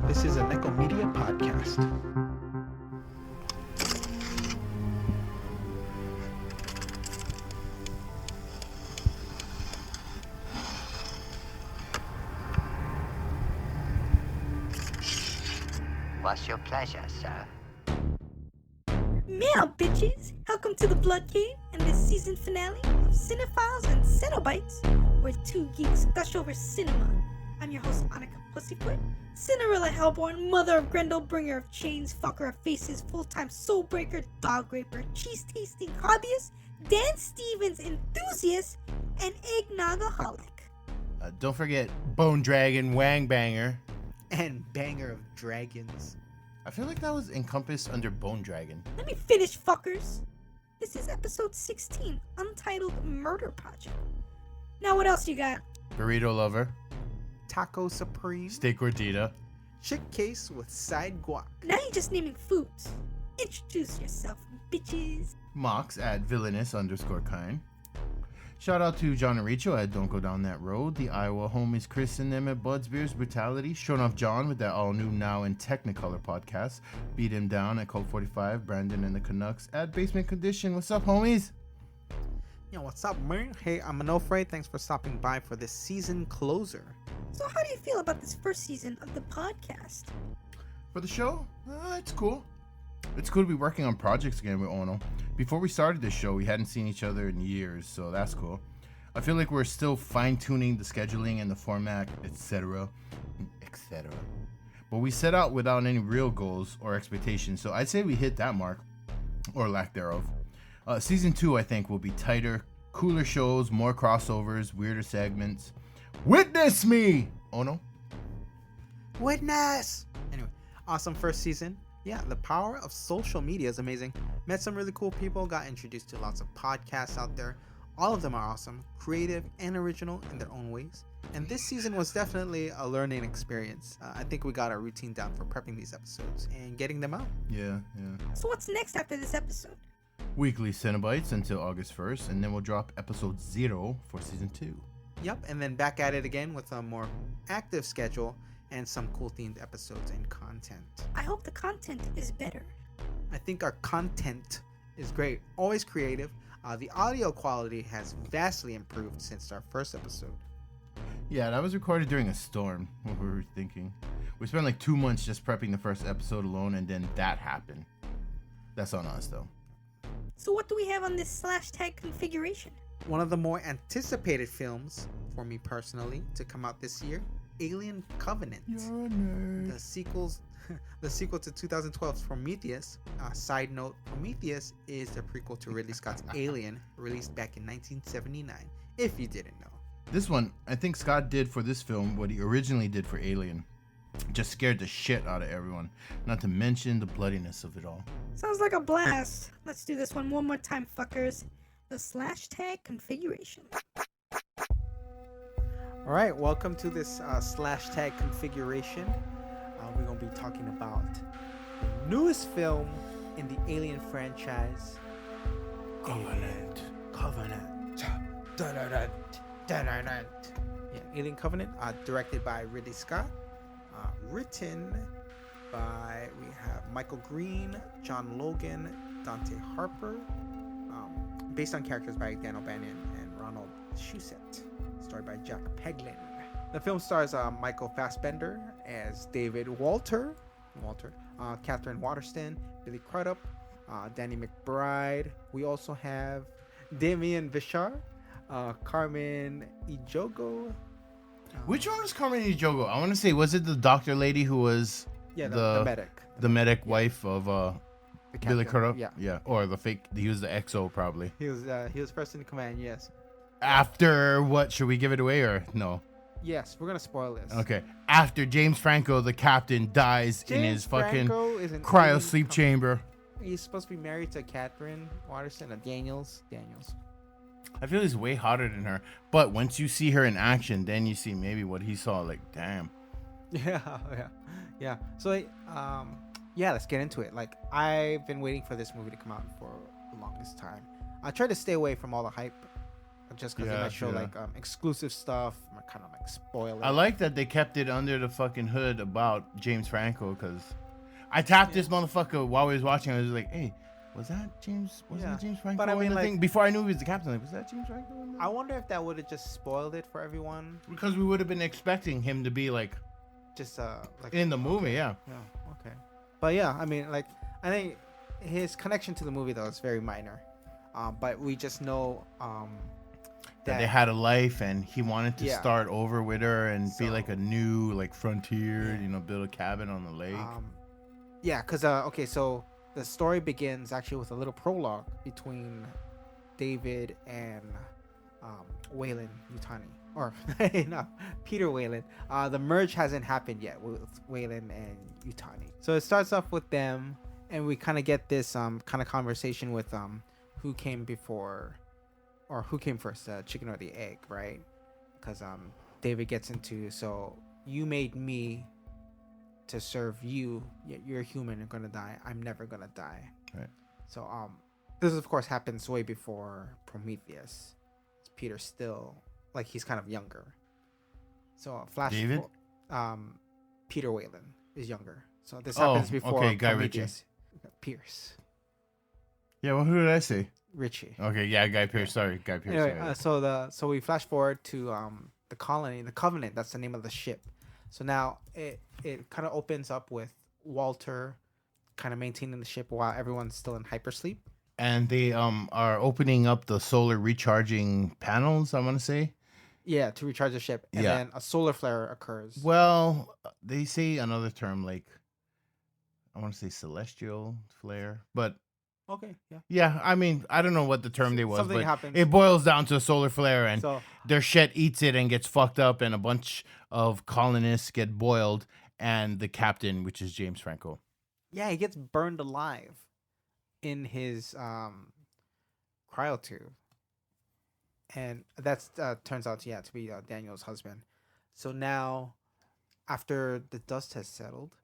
This is a Nekko Media podcast. What's your pleasure, sir? Meow, bitches! Welcome to the Blood Cave and the season finale of Cinephiles and Cenobites, where two geeks gush over cinema. I'm your host, Annika Pussyfoot, Cinderella Hellborn, mother of Grendel, bringer of chains, fucker of faces, full-time soul breaker, dog raper, cheese-tasting hobbyist, Dan Stevens enthusiast, and eggnogaholic. Don't forget Bone Dragon Wang Banger. And banger of dragons. I feel like that was encompassed under Bone Dragon. Let me finish, fuckers. This is episode 16, Untitled Murder Project. Now what else you got? Burrito Lover. Taco Supreme. Steak Gordita. Chick case with side guac. Now you're just naming foods. Introduce yourself, bitches. Mox at villainous_kind. Shout out to John and Rachel at Don't Go Down That Road. The Iowa homies Chris and them at Bud's Beers Brutality. Showing off John with that all new Now in Technicolor podcast. Beat him down at Cult 45. Brandon and the Canucks at Basement Condition. What's up, homies? Yo, what's up, man? Hey, I'm Manofre. Thanks for stopping by for this season closer. So how do you feel about this first season of the podcast? For the show, it's cool. It's cool to be working on projects again with Ono. Before we started this show, we hadn't seen each other in years, so that's cool. I feel like we're still fine-tuning the scheduling and the format, etc. But we set out without any real goals or expectations, so I'd say we hit that mark, or lack thereof. Season 2, I think, will be tighter, cooler shows, more crossovers, weirder segments. Witness me! Ono? Witness! Anyway, awesome first season. Yeah, the power of social media is amazing. Met some really cool people, got introduced to lots of podcasts out there. All of them are awesome, creative, and original in their own ways. And this season was definitely a learning experience. I think we got our routine down for prepping these episodes and getting them out. Yeah. So what's next after this episode? Weekly Cenobites until August 1st, and then we'll drop episode 0 for season 2. Yep, and then back at it again with a more active schedule and some cool themed episodes and content. I hope the content is better. I think our content is great, always creative. The audio quality has vastly improved since our first episode. Yeah, that was recorded during a storm, what we were thinking. We spent like 2 months just prepping the first episode alone, and then that happened. That's on us, though. So what do we have on this /tag configuration? One of the more anticipated films, for me personally, to come out this year, Alien Covenant. You're a nerd. The sequel to 2012's Prometheus. Side note, Prometheus is the prequel to Ridley Scott's Alien, released back in 1979, if you didn't know. This one, I think Scott did for this film what he originally did for Alien. Just scared the shit out of everyone, not to mention the bloodiness of it all. Sounds like a blast. Let's do this one more time, fuckers. The /tag configuration. All right, welcome to this /tag configuration. We're going to be talking about the newest film in the Alien franchise, Covenant. Yeah, Alien Covenant, directed by Ridley Scott, written by, we have Michael Green, John Logan, Dante Harper, based on characters by Dan O'Bannon and Ronald Shusett, starred by Jack Peglin. The film stars Michael Fassbender as David Walter, Catherine Waterston, Billy Crudup, Danny McBride. We also have Damien Vishar, Carmen Ejogo. Which one was Carmen Ejogo? I want to say, was it the doctor lady who was the medic? The medic wife of Billy Crudup? Yeah. Or the fake, he was the XO probably. He was first in command, yes. After what? Should we give it away or no? Yes, we're gonna spoil this. Okay. After James Franco, the captain, dies in his fucking cryo sleep chamber. He's supposed to be married to Catherine Waterston, Daniels. I feel he's way hotter than her. But once you see her in action, then you see maybe what he saw. Like, damn. Yeah. So, let's get into it. Like, I've been waiting for this movie to come out for the longest time. I tried to stay away from all the hype just because they Yeah, might show yeah. like exclusive stuff, might kind of like spoil it. I like that they kept it under the fucking hood about James Franco, because I tapped this motherfucker while we was watching. I was like, hey, was that James? Was Yeah. that James Franco? But I in mean, the like- thing? Before I knew he was the captain, like, was that James Franco? in the- I wonder if that would have just spoiled it for everyone. Because we would have been expecting him to be like Just like in the movie, yeah. Yeah. Okay. But yeah, I mean, like, I think his connection to the movie though is very minor. But we just know That they had a life and he wanted to Yeah. start over with her and be So- like a new like frontier, Yeah. you know, build a cabin on the lake. Yeah, because okay, so the story begins actually with a little prologue between David and Wayland Yutani, or no, Peter Wayland. The merge hasn't happened yet with Wayland and Yutani. So it starts off with them, and we kind of get this kind of conversation with who came before, or who came first, the chicken or the egg, right? Because David gets into, so you made me to serve you, yet you're human and gonna die. I'm never gonna die. Right. So this of course happens way before Prometheus. Peter's still like he's kind of younger. So flash. David? Peter Wayland is younger. So this happens before okay, Guy Prometheus. Pierce. Yeah, well, who did I say? Richie. Okay, yeah, Guy Pearce. Sorry, Guy Pearce. Anyway, yeah. so we flash forward to the colony, the Covenant. That's the name of the ship. So now it kind of opens up with Walter kind of maintaining the ship while everyone's still in hypersleep. And they are opening up the solar recharging panels, I want to say. Yeah, to recharge the ship, and Yeah. then a solar flare occurs. Well, they say another term like I want to say celestial flare, but Okay, yeah. yeah, I mean, I don't know what the term they was, Something but happens. it boils down to a solar flare, and So their shit eats it and gets fucked up, and a bunch of colonists get boiled, and the captain, which is James Franco. yeah, he gets burned alive in his cryotube, and that's turns out to be Daniel's husband. So now, after the dust has settled,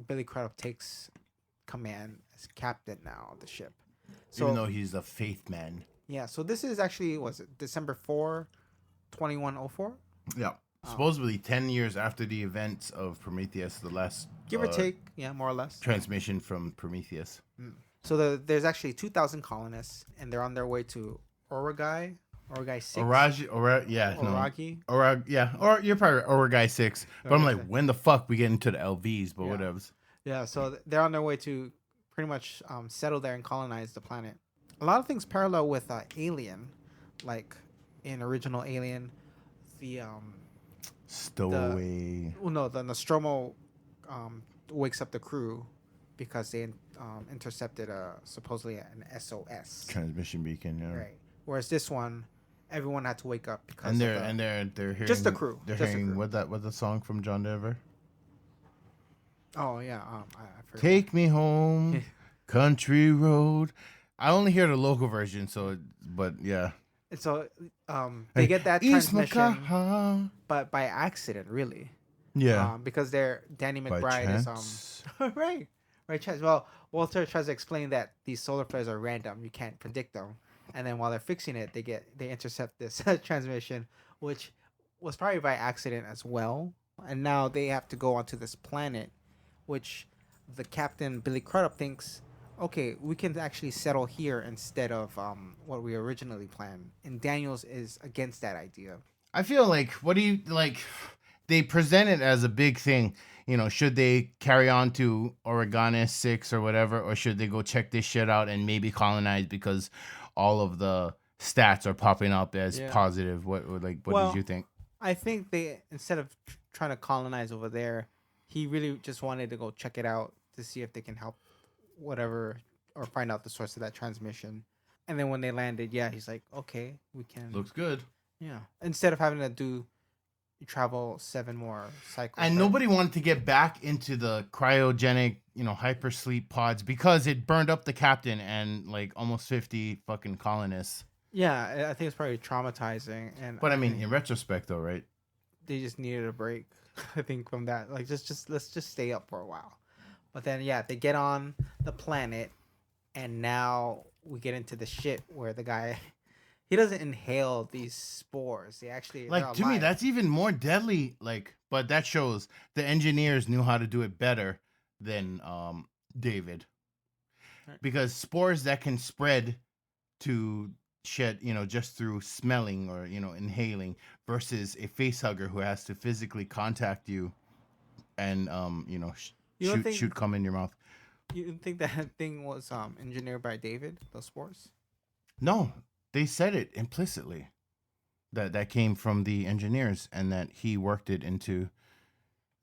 Billy Crudup takes command as captain now of the ship. So Even though he's a faith man. yeah, so this is actually was it December 4, 2104? Yeah. Supposedly 10 years after the events of Prometheus, the last Give or take, yeah, more or less. transmission from Prometheus. So there's actually 2,000 colonists, and they're on their way to Oragai 6. Oragi. Or you're probably Oragai 6. But I'm Okay. like, when the fuck we get into the LVs? But Yeah. whatever. Yeah, so they're on their way to pretty much settle there and colonize the planet. A lot of things parallel with Alien, like in original Alien, the Stowaway. the Nostromo wakes up the crew because they intercepted supposedly an SOS. Transmission beacon, yeah. Right. Whereas this one, everyone had to wake up because And of they're hearing Just the crew. They're Just the hearing crew. what the song from John Denver? oh yeah, I forgot. Take me home, country road. I only hear the local version, but yeah. And so they get that East transmission, Macaha. but by accident, really. Yeah. Because Danny By McBride is chance. right chance. Well, Walter tries to explain that these solar flares are random, you can't predict them, and then while they're fixing it, they intercept this transmission, which was probably by accident as well, and now they have to go onto this planet, which the captain Billy Crudup thinks, okay, we can actually settle here instead of what we originally planned, and Daniels is against that idea. I feel like they present it as a big thing. You know, should they carry on to Oregon 6 or whatever, or should they go check this shit out and maybe colonize because all of the stats are popping up as positive? What did you think? I think they, instead of trying to colonize over there, he really just wanted to go check it out to see if they can help whatever or find out the source of that transmission. And then when they landed, he's like, okay, we can. Looks good. Yeah. Instead of having to travel 7 more cycles. And nobody wanted to get back into the cryogenic, hypersleep pods because it burned up the captain and like almost 50 fucking colonists. Yeah, I think it's probably traumatizing. But I mean, in retrospect, though, right? They just needed a break, I think, from that. Like, just let's just stay up for a while. But then, they get on the planet, and now we get into the shit where the guy, he doesn't inhale these spores. They actually Like, to me, that's even more deadly. Like, but that shows the engineers knew how to do it better than David. Right. Because spores that can spread to shed, just through smelling or, inhaling versus a face hugger who has to physically contact you and, You don't think shoot cum in your mouth. you don't think that thing was engineered by David? Those spores? No, they said it implicitly that came from the engineers and that he worked it into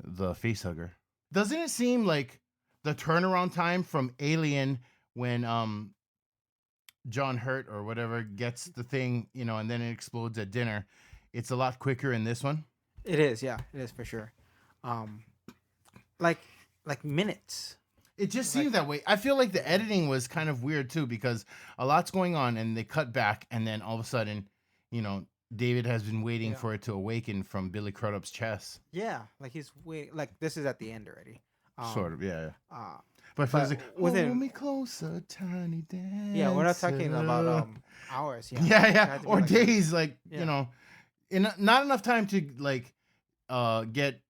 the face hugger. Doesn't it seem like the turnaround time from Alien when John Hurt or whatever gets the thing, and then it explodes at dinner, it's a lot quicker in this one? It is, yeah, it is for sure. Like minutes. It just seemed that way. I feel like the editing was kind of weird too because a lot's going on and they cut back and then all of a sudden, David has been waiting for it to awaken from Billy Crudup's chest. Yeah, like he's waiting. Like this is at the end already. Sort of, yeah. Uh, But it feels like, within- hold me closer, tiny dancer. yeah, we're not talking about hours. Yeah, Yeah, It yeah. had to be Or like days, like, Yeah. not enough time to, like, get,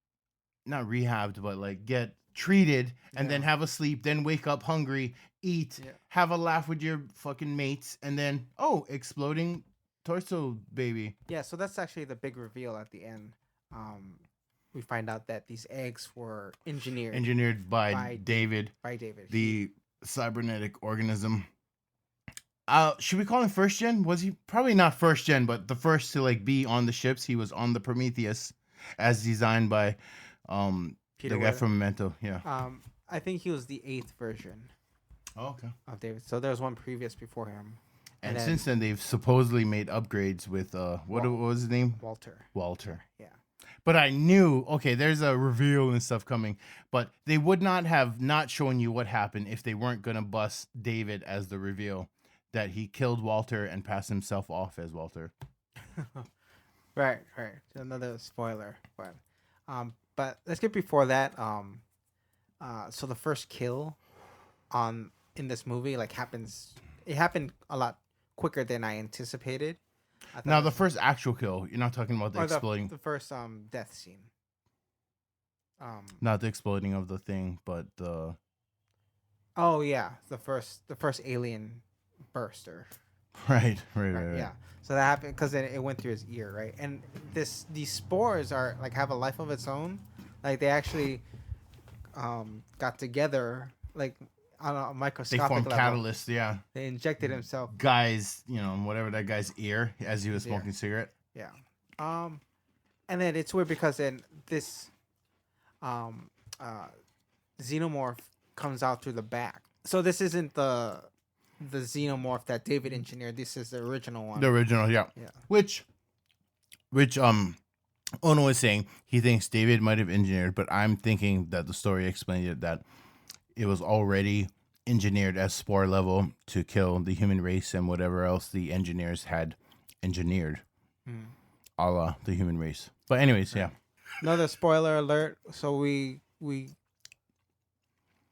not rehabbed, but, like, get treated and then Yeah. have a sleep, then wake up hungry, eat, Yeah. have a laugh with your fucking mates, and then, exploding torso baby. Yeah, so that's actually the big reveal at the end. We find out that these eggs were Engineered by David, by David. the cybernetic organism. Should we call him first gen? Was he probably not first gen, but the first to like be on the ships? He was on the Prometheus, as designed by Peter the guy Weir. from Memento. Yeah. I think he was the 8th version Oh, okay. of David. So there was one previous before him. And then since then, they've supposedly made upgrades with what was his name? Walter. Walter. Yeah. But I knew, okay, there's a reveal and stuff coming, but they would not have not shown you what happened if they weren't gonna bust David as the reveal that he killed Walter and passed himself off as Walter. Right. Another spoiler, but let's get before that. So the first kill in this movie it happened a lot quicker than I anticipated. I Now thought the first actual kill, you're not talking about the or exploding, the first death scene. not the exploding of the thing, but the Oh yeah, the first alien burster. right. Yeah. So that happened because it went through his ear, right? And these spores are like have a life of its own. Like they actually got together like on a They microscopic formed level. catalysts, yeah. They injected himself. Guys, whatever that guy's ear as he was His ear. smoking cigarette. Yeah. And then it's weird because then this xenomorph comes out through the back. So this isn't the xenomorph that David engineered. This is the original one. The original, yeah. Yeah. Which Ono is saying he thinks David might have engineered, but I'm thinking that the story explained it that it was already engineered as spore level to kill the human race and whatever else the engineers had engineered, a la the human race. But anyways, yeah. Another spoiler alert. So we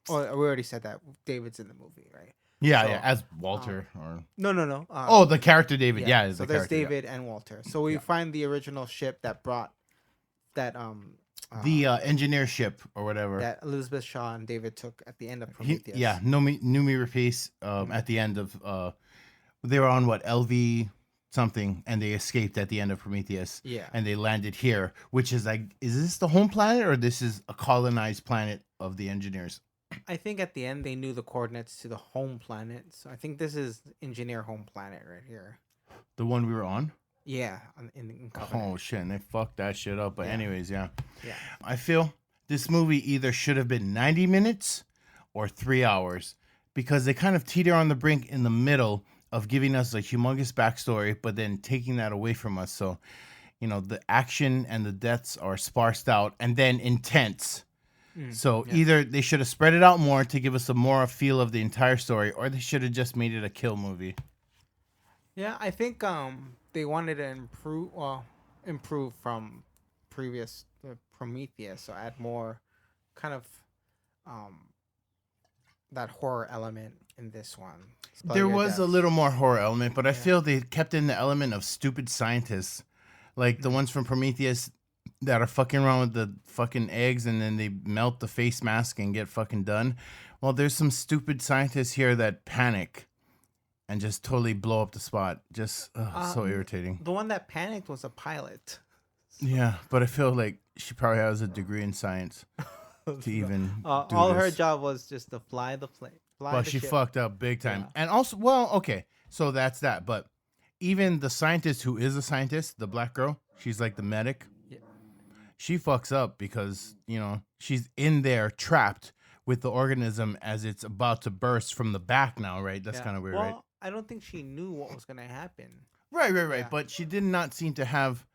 already said that David's in the movie, right? Yeah, So, yeah, as Walter or No. the character David. Yeah, So the there's character, yeah. David and Walter. So we find the original ship that brought that The engineer ship or whatever. that Elizabeth Shaw and David took at the end of He, Prometheus. yeah, Numi Rapace at the end of they were on what LV something and they escaped at the end of Prometheus. Yeah. And they landed here, which is like, is this the home planet or this is a colonized planet of the engineers? I think at the end they knew the coordinates to the home planet. So I think this is engineer home planet right here. The one we were on? Yeah, in Covenant. Oh shit, and they fucked that shit up. But Yeah. anyways, yeah. Yeah. I feel this movie either should have been 90 minutes or 3 hours because they kind of teeter on the brink in the middle of giving us a humongous backstory, but then taking that away from us. So, the action and the deaths are sparsed out and then intense. So either they should have spread it out more to give us a more feel of the entire story, or they should have just made it a kill movie. Yeah, I think they wanted to improve from previous Prometheus, so add more kind of that horror element in this one. Spell There your was a deaths. little more horror element, but I Yeah. feel they kept in the element of stupid scientists, like the ones from Prometheus that are fucking around with the fucking eggs and then they melt the face mask and get fucking done. Well, there's some stupid scientists here that panic and just totally blow up the spot. Just so irritating. The one that panicked was a pilot. Yeah, but I feel like she probably has a degree in science to even do All her this. job was just to fly the plane. But she fucked up big time. Yeah. And also, well, okay, so that's that. But even the scientist who is a scientist, the black girl, she's like the medic. Yeah. She fucks up because, you know, she's in there trapped with the organism as it's about to burst from the back now, right? That's kind of weird, right? I don't think she knew what was going to happen. Right. Yeah. But she did not seem to have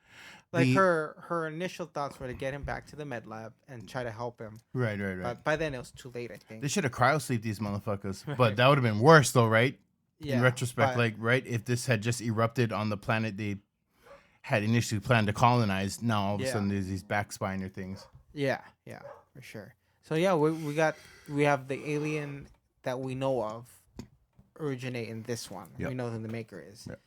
Like her initial thoughts were to get him back to the med lab and try to help him. Right. But by then it was too late, I think. They should have cryosleep these motherfuckers. But that would have been worse, though, right? Yeah, in retrospect, but- like, right? If this had just erupted on the planet they had initially planned to colonize, now all of a Yeah. sudden there's these backspiner things. Yeah, for sure. So yeah, we have the alien that we know of originate in this one. Yep. We know who the maker is. Yep.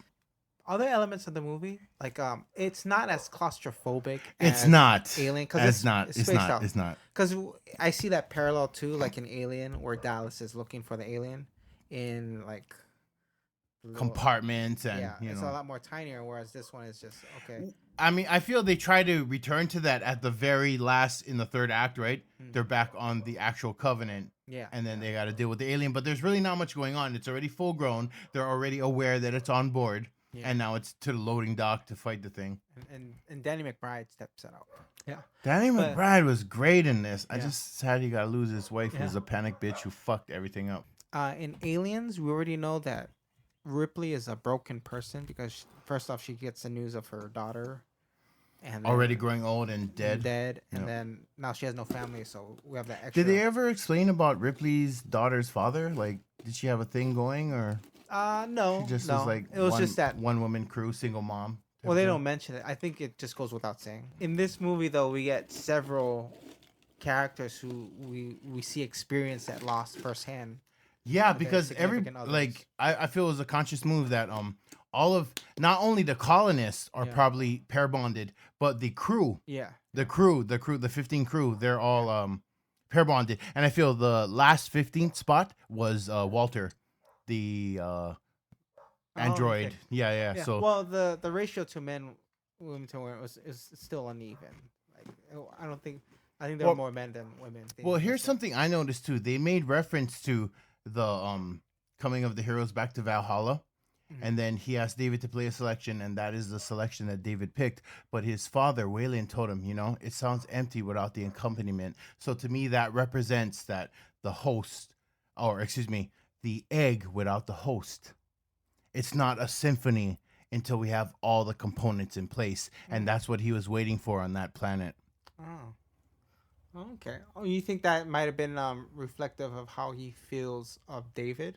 Other elements of the movie, like it's not as claustrophobic. It's as not. Alien, because It's not. It's spaced not. out. It's not. Because I see that parallel too, like in Alien, where Dallas is looking for the alien in like little- Compartments and, Yeah, you it's know. a lot more tinier, whereas this one is just okay. I mean, I feel they try to return to that at the very last in the third act, right? They're back on the actual Covenant, Yeah, and then they got to deal with the alien. But there's really not much going on. It's already full grown. They're already aware that it's on board, Yeah. and now it's to the loading dock to fight the thing. and Danny McBride steps it up. Yeah. Danny But- McBride was great in this. I Yeah. just sad he got to lose his wife, who's Yeah. a panic bitch who fucked everything up. In Aliens, we already know that Ripley is a broken person because first off, she gets the news of her daughter, and then Already growing old and dead. and Yep. then now she has no family, so we have that extra. Did they ever explain about Ripley's daughter's father? Like, did she have a thing going, or No, she just no. was like it was one, just that. one woman crew, single mom? type Well, they thing? don't mention it. I think it just goes without saying. In this movie, though, we get several characters who we see experience that loss firsthand. Yeah, with their because every significant others. like I feel it was a conscious move that all of not only the colonists are Yeah. probably pair bonded, but the crew, Yeah, the 15 crew, they're all pair bonded. And I feel the last 15th spot was Walter, the android. okay. Yeah. So well, the ratio to women to women is still uneven. Like I think there Well- are more men than women. well, here's something I noticed too. They made reference to the coming of the heroes back to Valhalla. Mhm. And then he asked David to play a selection, and that is the selection that David picked. But his father, Waylon, told him, it sounds empty without the accompaniment. So to me, that represents that the host, or excuse me, the egg without the host. It's not a symphony until we have all the components in place. And that's what he was waiting for on that planet. Oh, okay. Oh, you think that might have been reflective of how he feels of David?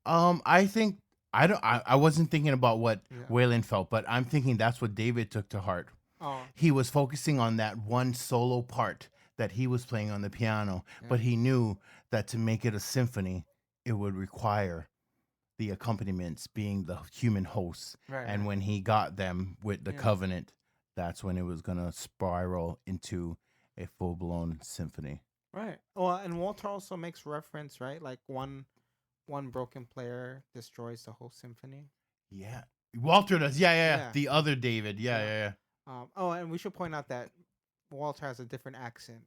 I think I wasn't thinking about what Yeah. Waylon felt, but I'm thinking that's what David took to heart. Oh, He was focusing on that one solo part that he was playing on the piano, but he knew that to make it a symphony, it would require the accompaniments being the human hosts. right. And when he got them with the Yeah. Covenant, that's when it was going to spiral into a full-blown symphony. Right. Well, and Walter also makes reference, right? Like one broken player destroys the whole symphony. Yeah. Walter does. Yeah. Yeah. The other David. Yeah. And we should point out that Walter has a different accent.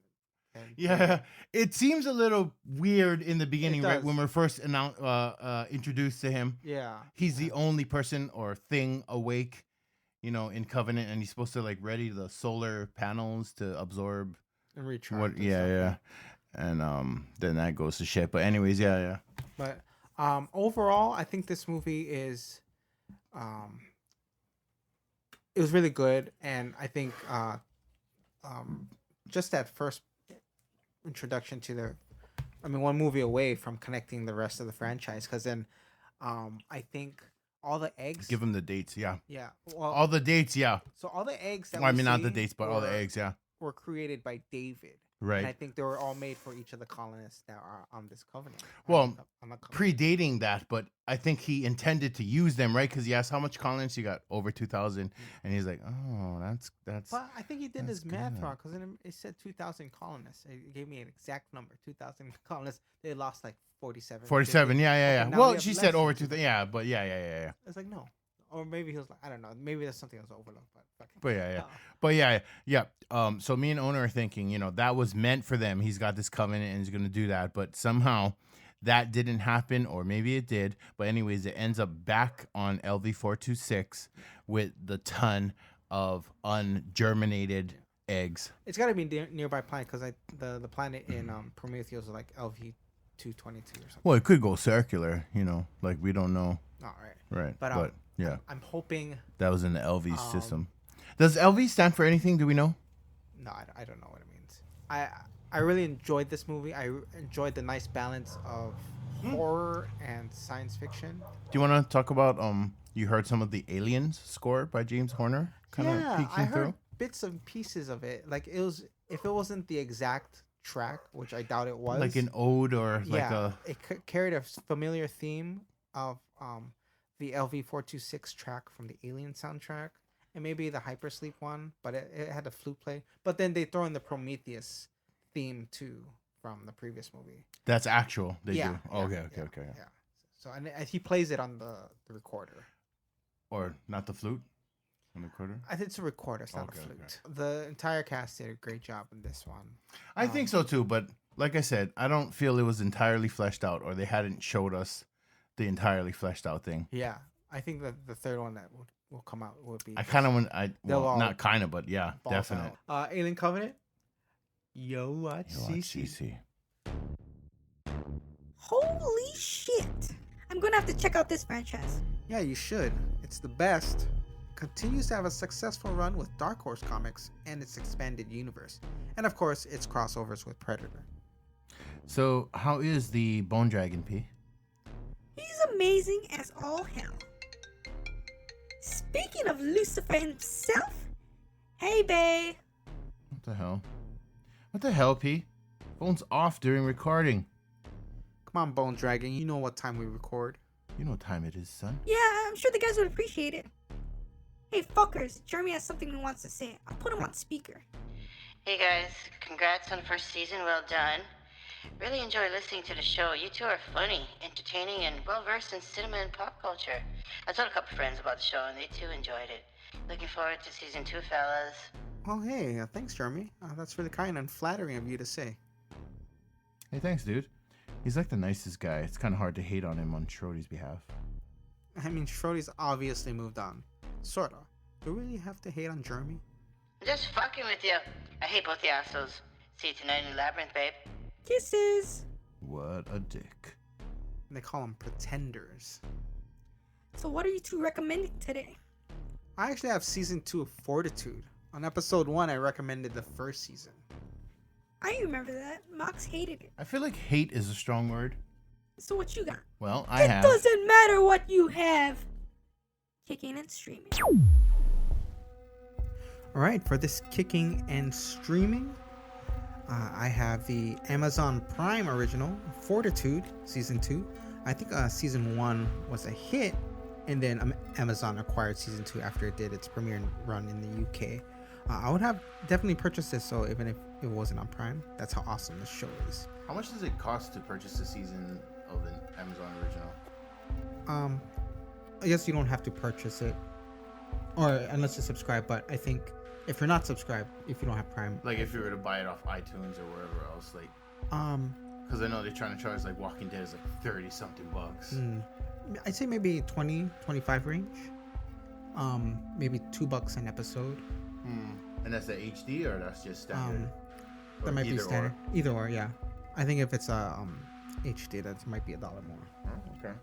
than Yeah, David. it seems a little weird in the beginning, right? does. When we're first introduced to him. Yeah. He's the only person or thing awake, in Covenant, and he's supposed to like ready the solar panels to absorb And retract. what. and Yeah. stuff. And then that goes to shit. But anyways, yeah. But overall, I think this movie is, it was really good, and I think just that first introduction to one movie away from connecting the rest of the franchise, because then I think all the eggs. Give him the dates, yeah. Yeah. Well, All the dates, yeah. so all the eggs that Well, I we mean, not the see dates, but all the were- eggs, yeah. were created by David. Right. And I think they were all made for each of the colonists that are on this covenant. Well, on the covenant. Predating that, but I think he intended to use them, right? Because he asked how much colonists you got, over 2,000, and he's like, oh, that's. But I think he did that's his math good. wrong because it said 2,000 colonists. It gave me an exact number, 2,000 colonists. They lost like 47. 47. 50. Yeah, Okay, yeah. now Well, we have she less said over than 2,000. Yeah, but yeah. It's like no, or maybe he was like, I don't know. Maybe there's something else overlooked. But fuck it. But yeah. Oh. But yeah. So me and Owner are thinking, that was meant for them. He's got this covenant and he's going to do that. But somehow that didn't happen, or maybe it did. But anyways, it ends up back on LV-426 with the ton of ungerminated eggs. It's got to be nearby planet because the planet in Prometheus is like LV-222 or something. Well, it could go circular, like we don't know. All right. Right. But yeah, I'm hoping. that was in the LV system. Does LV stand for anything? Do we know? No, I don't know what it means. I really enjoyed this movie. I enjoyed the nice balance of horror and science fiction. Do you want to talk about you heard some of the Aliens score by James Horner kind of peeking I heard through? bits and pieces of it. Like if it wasn't the exact track, which I doubt it was, Like an ode or like it carried a familiar theme of the LV-426 track from the Alien soundtrack, and maybe the Hypersleep one, but it had a flute play. But then they throw in the Prometheus theme too from the previous movie. That's actual. They Yeah, do. Oh, okay. Yeah. So and he plays it on the recorder. Or not the flute on the recorder? I think it's a recorder. It's not a Okay, flute. The entire cast did a great job in this one. I think so too, but like I said, I don't feel it was entirely fleshed out, or they hadn't showed us the entirely fleshed out thing. Yeah, I think that the third one that will come out will be. I kind of want. They'll all not kind of, but yeah, balls definite. out. Alien Covenant. Yo, watch CC. Holy shit! I'm gonna have to check out this franchise. Yeah, you should. It's the best. Continues to have a successful run with Dark Horse Comics and its expanded universe, and of course, its crossovers with Predator. So, how is the Bone Dragon, P? He's amazing as all hell. Speaking of Lucifer himself, hey bae. What the hell? What the hell, P? Phone's off during recording. Come on, Bone Dragon, you know what time we record. You know what time it is, son. Yeah, I'm sure the guys would appreciate it. Hey fuckers, Jeremy has something he wants to say. I'll put him on speaker. Hey guys, congrats on the first season, well done. Really enjoy listening to the show. You two are funny, entertaining, and well-versed in cinema and pop culture. I told a couple friends about the show, and they too enjoyed it. Looking forward to season 2, fellas. Oh, hey, thanks, Jeremy. That's really kind and flattering of you to say. Hey, thanks, dude. He's like the nicest guy. It's kind of hard to hate on him on Schrody's behalf. I mean, Schrody's obviously moved on. Sorta. Do we really have to hate on Jeremy? I'm just fucking with you. I hate both the assholes. See you tonight in the Labyrinth, babe. Kisses. What a dick. They call them pretenders. So what are you two recommending today? I actually have season 2 of Fortitude. On episode 1, I recommended the first season. I remember that. Mox hated it. I feel like hate is a strong word. So what you got? Well, I It have. doesn't matter what you have. Kicking and streaming. Alright, for this kicking and streaming, I have the Amazon Prime original, Fortitude, season 2. I think season 1 was a hit, and then Amazon acquired season 2 after it did its premiere run in the UK. I would have definitely purchased this, so even if it wasn't on Prime, that's how awesome this show is. How much does it cost to purchase a season of an Amazon original? I guess you don't have to purchase it, or unless you subscribe, but I think if you're not subscribed, if you don't have Prime, Like if you were to buy it off iTunes or wherever else, like, because I know they're trying to charge like Walking Dead is like 30 something bucks. I'd say maybe 20, 25 range. Maybe $2 an episode. And that's the HD or that's just standard? Or That might be either standard. or? Either or, yeah. I think if it's HD, that might be $1 more. Oh, okay.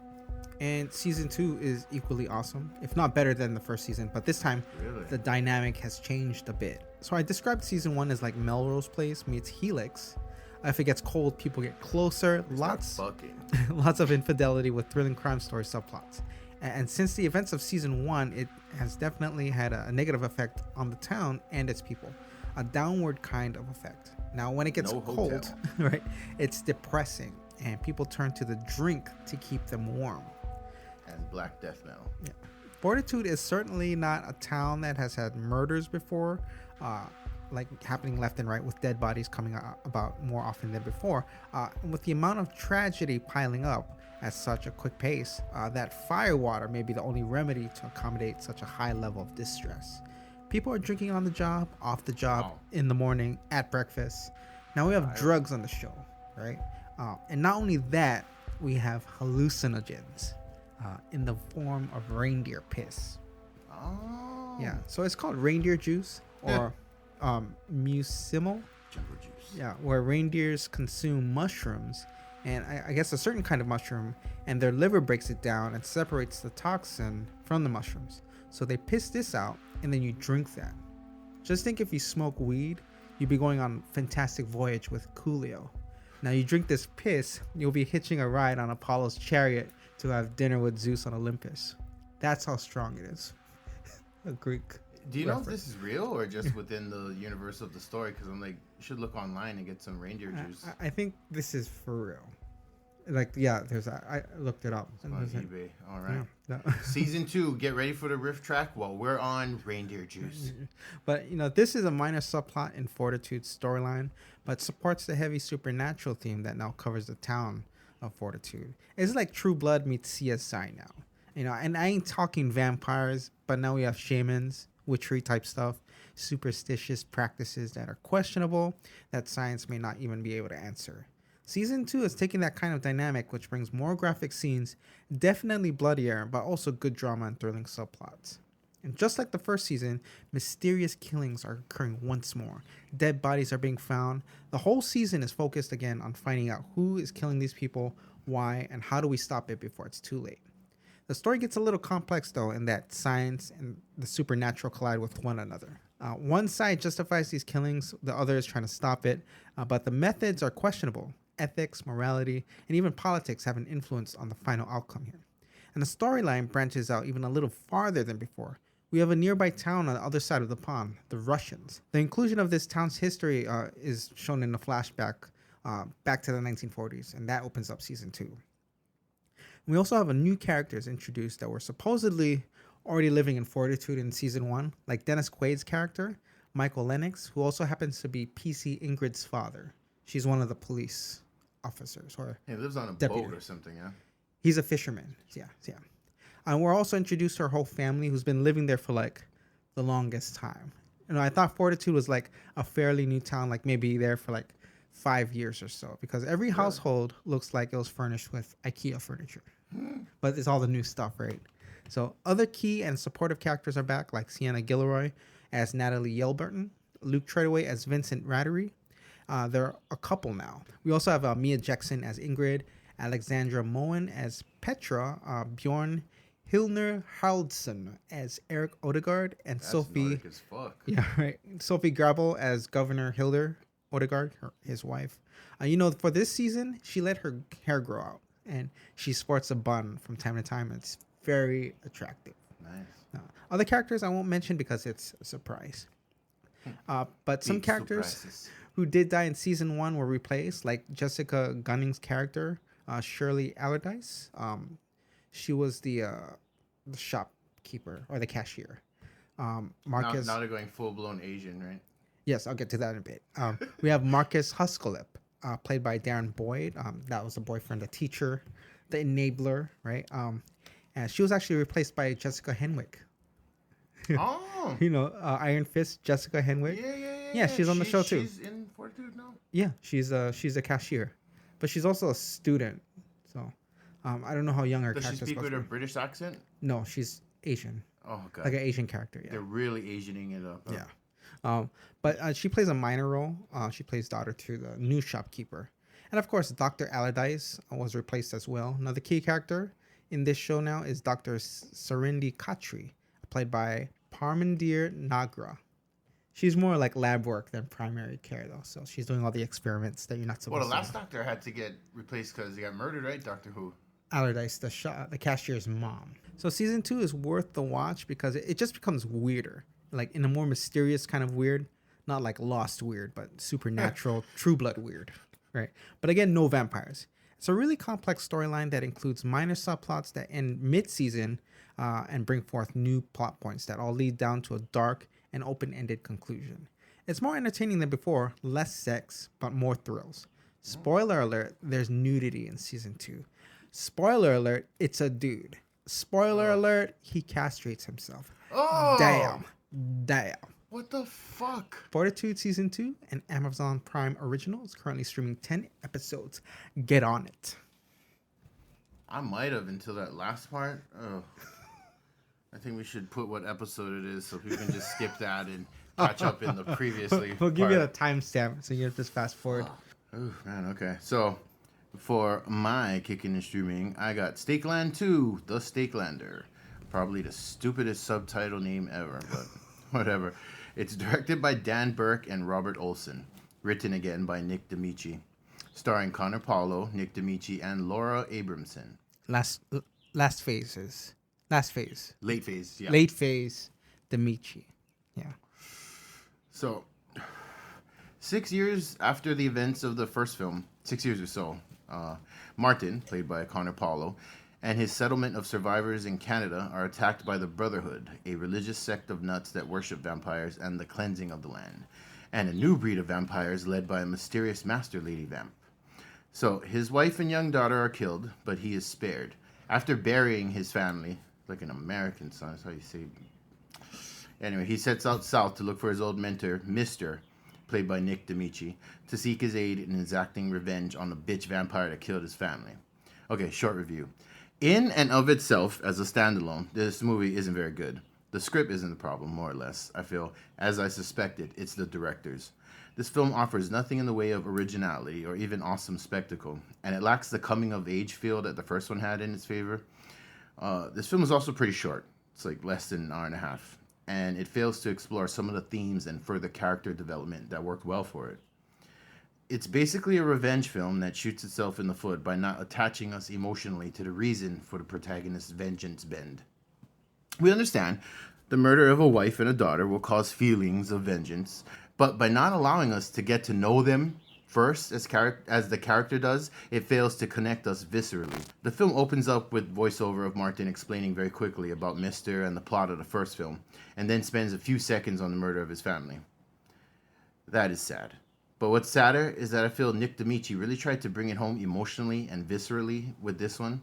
And season 2 is equally awesome, if not better than the first season. But this time, Really? the dynamic has changed a bit. So I described season 1 as like Melrose Place meets Helix. If it gets cold, people get closer. Lots of infidelity with thrilling crime story subplots. And since the events of season 1, it has definitely had a negative effect on the town and its people. A downward kind of effect. Now, when it gets No cold, hotel. right, it's depressing, and people turn to the drink to keep them warm. And Black Death Metal. Yeah. Fortitude is certainly not a town that has had murders before, like happening left and right with dead bodies coming about more often than before. And with the amount of tragedy piling up at such a quick pace, that firewater may be the only remedy to accommodate such a high level of distress. People are drinking on the job, off the job, in the morning, at breakfast. Now we have drugs on the show, right? And not only that, we have hallucinogens in the form of reindeer piss. Oh. Yeah, so it's called reindeer juice or mucimol. Jungle juice. Yeah, where reindeers consume mushrooms, and I guess a certain kind of mushroom, and their liver breaks it down and separates the toxin from the mushrooms. So they piss this out, and then you drink that. Just think if you smoke weed, you'd be going on a fantastic voyage with Coolio. Now you drink this piss, you'll be hitching a ride on Apollo's chariot to have dinner with Zeus on Olympus. That's how strong it is. A Greek. Do you know if reference. this is real or just within the universe of the story? Because I'm like, you should look online and get some reindeer juice. I think this is for real. Like, yeah, I looked it up. On eBay. All right. Yeah. Season 2, get ready for the riff track while we're on reindeer juice. But, this is a minor subplot in Fortitude's storyline, but supports the heavy supernatural theme that now covers the town of Fortitude. It's like True Blood meets CSI now. And I ain't talking vampires, but now we have shamans, witchery type stuff, superstitious practices that are questionable, that science may not even be able to answer. Season 2 is taking that kind of dynamic, which brings more graphic scenes, definitely bloodier, but also good drama and thrilling subplots. And just like the first season, mysterious killings are occurring once more. Dead bodies are being found. The whole season is focused again on finding out who is killing these people, why, and how do we stop it before it's too late. The story gets a little complex though, in that science and the supernatural collide with one another. One side justifies these killings, the other is trying to stop it, but the methods are questionable. Ethics, morality, and even politics have an influence on the final outcome here. And the storyline branches out even a little farther than before. We have a nearby town on the other side of the pond, the Russians. The inclusion of this town's history is shown in the flashback back to the 1940s, and that opens up season 2. We also have a new characters introduced that were supposedly already living in Fortitude in season 1, like Dennis Quaid's character, Michael Lennox, who also happens to be PC Ingrid's father. She's one of the police officers. Or He lives on a deputy. boat or something, yeah? He's a fisherman. Yeah. And we're also introduced to her whole family who's been living there for like the longest time. I thought Fortitude was like a fairly new town, like maybe there for like 5 years or so, because every household looks like it was furnished with IKEA furniture. But it's all the new stuff, right? So other key and supportive characters are back, like Sienna Gilroy as Natalie Yelburton, Luke Treadaway as Vincent Rattery. There are a couple now. We also have Mia Jackson as Ingrid, Alexandra Moen as Petra, Bjorn Hilner Haraldsson as Eric Odegaard, and That's Sophie. Nordic as fuck. Yeah, right. Sophie Grabel as Governor Hilder Odegaard, his wife. For this season, she let her hair grow out, and she sports a bun from time to time. It's very attractive. Nice. Other characters I won't mention because it's a surprise. But some Big characters surprises. who did die in season 1 were replaced, like Jessica Gunning's character, Shirley Allardyce. She was the shopkeeper or the cashier. Marcus. Now they're going full-blown Asian, right? Yes, I'll get to that in a bit. We have Marcus Huskalip, played by Darren Boyd. That was the boyfriend, the teacher, the enabler, right? And she was actually replaced by Jessica Henwick. Oh. Iron Fist, Jessica Henwick. Yeah, she's on the show too. She's in Fortitude now? Yeah, she's a cashier, but she's also a student. So, I don't know how young her Does she character's speak supposed with to a be. British accent? No, she's Asian, Oh, God. like an Asian character. Yeah. They're really Asianing it up. Huh? Yeah. But she plays a minor role. She plays daughter to the new shopkeeper. And of course, Dr. Allardyce was replaced as well. Now, the key character in this show now is Dr. Sarindi Khatri, played by Parmandir Nagra. She's more like lab work than primary care, though. So she's doing all the experiments that you're not supposed Well, the to last doctor had to get replaced because he got murdered, right? Doctor Who. Allardyce, the cashier's mom. So season 2 is worth the watch because it just becomes weirder, like in a more mysterious kind of weird. Not like Lost weird, but supernatural, True Blood weird, right? But again, no vampires. It's a really complex storyline that includes minor subplots that end mid-season and bring forth new plot points that all lead down to a dark and open-ended conclusion. It's more entertaining than before, less sex, but more thrills. Spoiler alert, there's nudity in season 2. Spoiler alert, it's a dude. Spoiler alert, he castrates himself. Oh! Damn. What the fuck? Fortitude season 2, an Amazon Prime original, is currently streaming 10 episodes. Get on it. I might have until that last part. Oh. I think we should put what episode it is so people can just skip that and catch up in the previously. We'll give you a timestamp so you can just fast forward. Oh, man, okay. So, for my kicking and streaming, I got Stakelander 2, The Stakelander. Probably the stupidest subtitle name ever, but whatever. It's directed by Dan Burke and Robert Olson. Written again by Nick D'Amici. Starring Connor Paulo, Nick D'Amici, and Laura Abramson. Late phase, yeah. Late phase, D'Amici. Yeah. So, 6 years after the events of the first film, 6 years or so, Martin, played by Connor Paulo, and his settlement of survivors in Canada are attacked by the Brotherhood, a religious sect of nuts that worship vampires and the cleansing of the land, and a new breed of vampires led by a mysterious master lady vamp. So, his wife and young daughter are killed, but he is spared. After burying his family, like an American son, that's how you say it. Anyway, he sets out south to look for his old mentor, Mr., played by Nick D'Amici, to seek his aid in exacting revenge on the bitch vampire that killed his family. Okay, short review. In and of itself, as a standalone, this movie isn't very good. The script isn't the problem, more or less, I feel. As I suspected, it's the directors. This film offers nothing in the way of originality or even awesome spectacle, and it lacks the coming-of-age feel that the first one had in its favor. This film is also pretty short. It's like less than an hour and a half, and it fails to explore some of the themes and further character development that worked well for it. It's basically a revenge film that shoots itself in the foot by not attaching us emotionally to the reason for the protagonist's vengeance bend. We understand the murder of a wife and a daughter will cause feelings of vengeance, but by not allowing us to get to know them first as the character does, it fails to connect us viscerally. The film opens up with voiceover of Martin explaining very quickly about Mr. and the plot of the first film, and then spends a few seconds on the murder of his family. That is sad. But what's sadder is that I feel Nick D'Amici really tried to bring it home emotionally and viscerally with this one.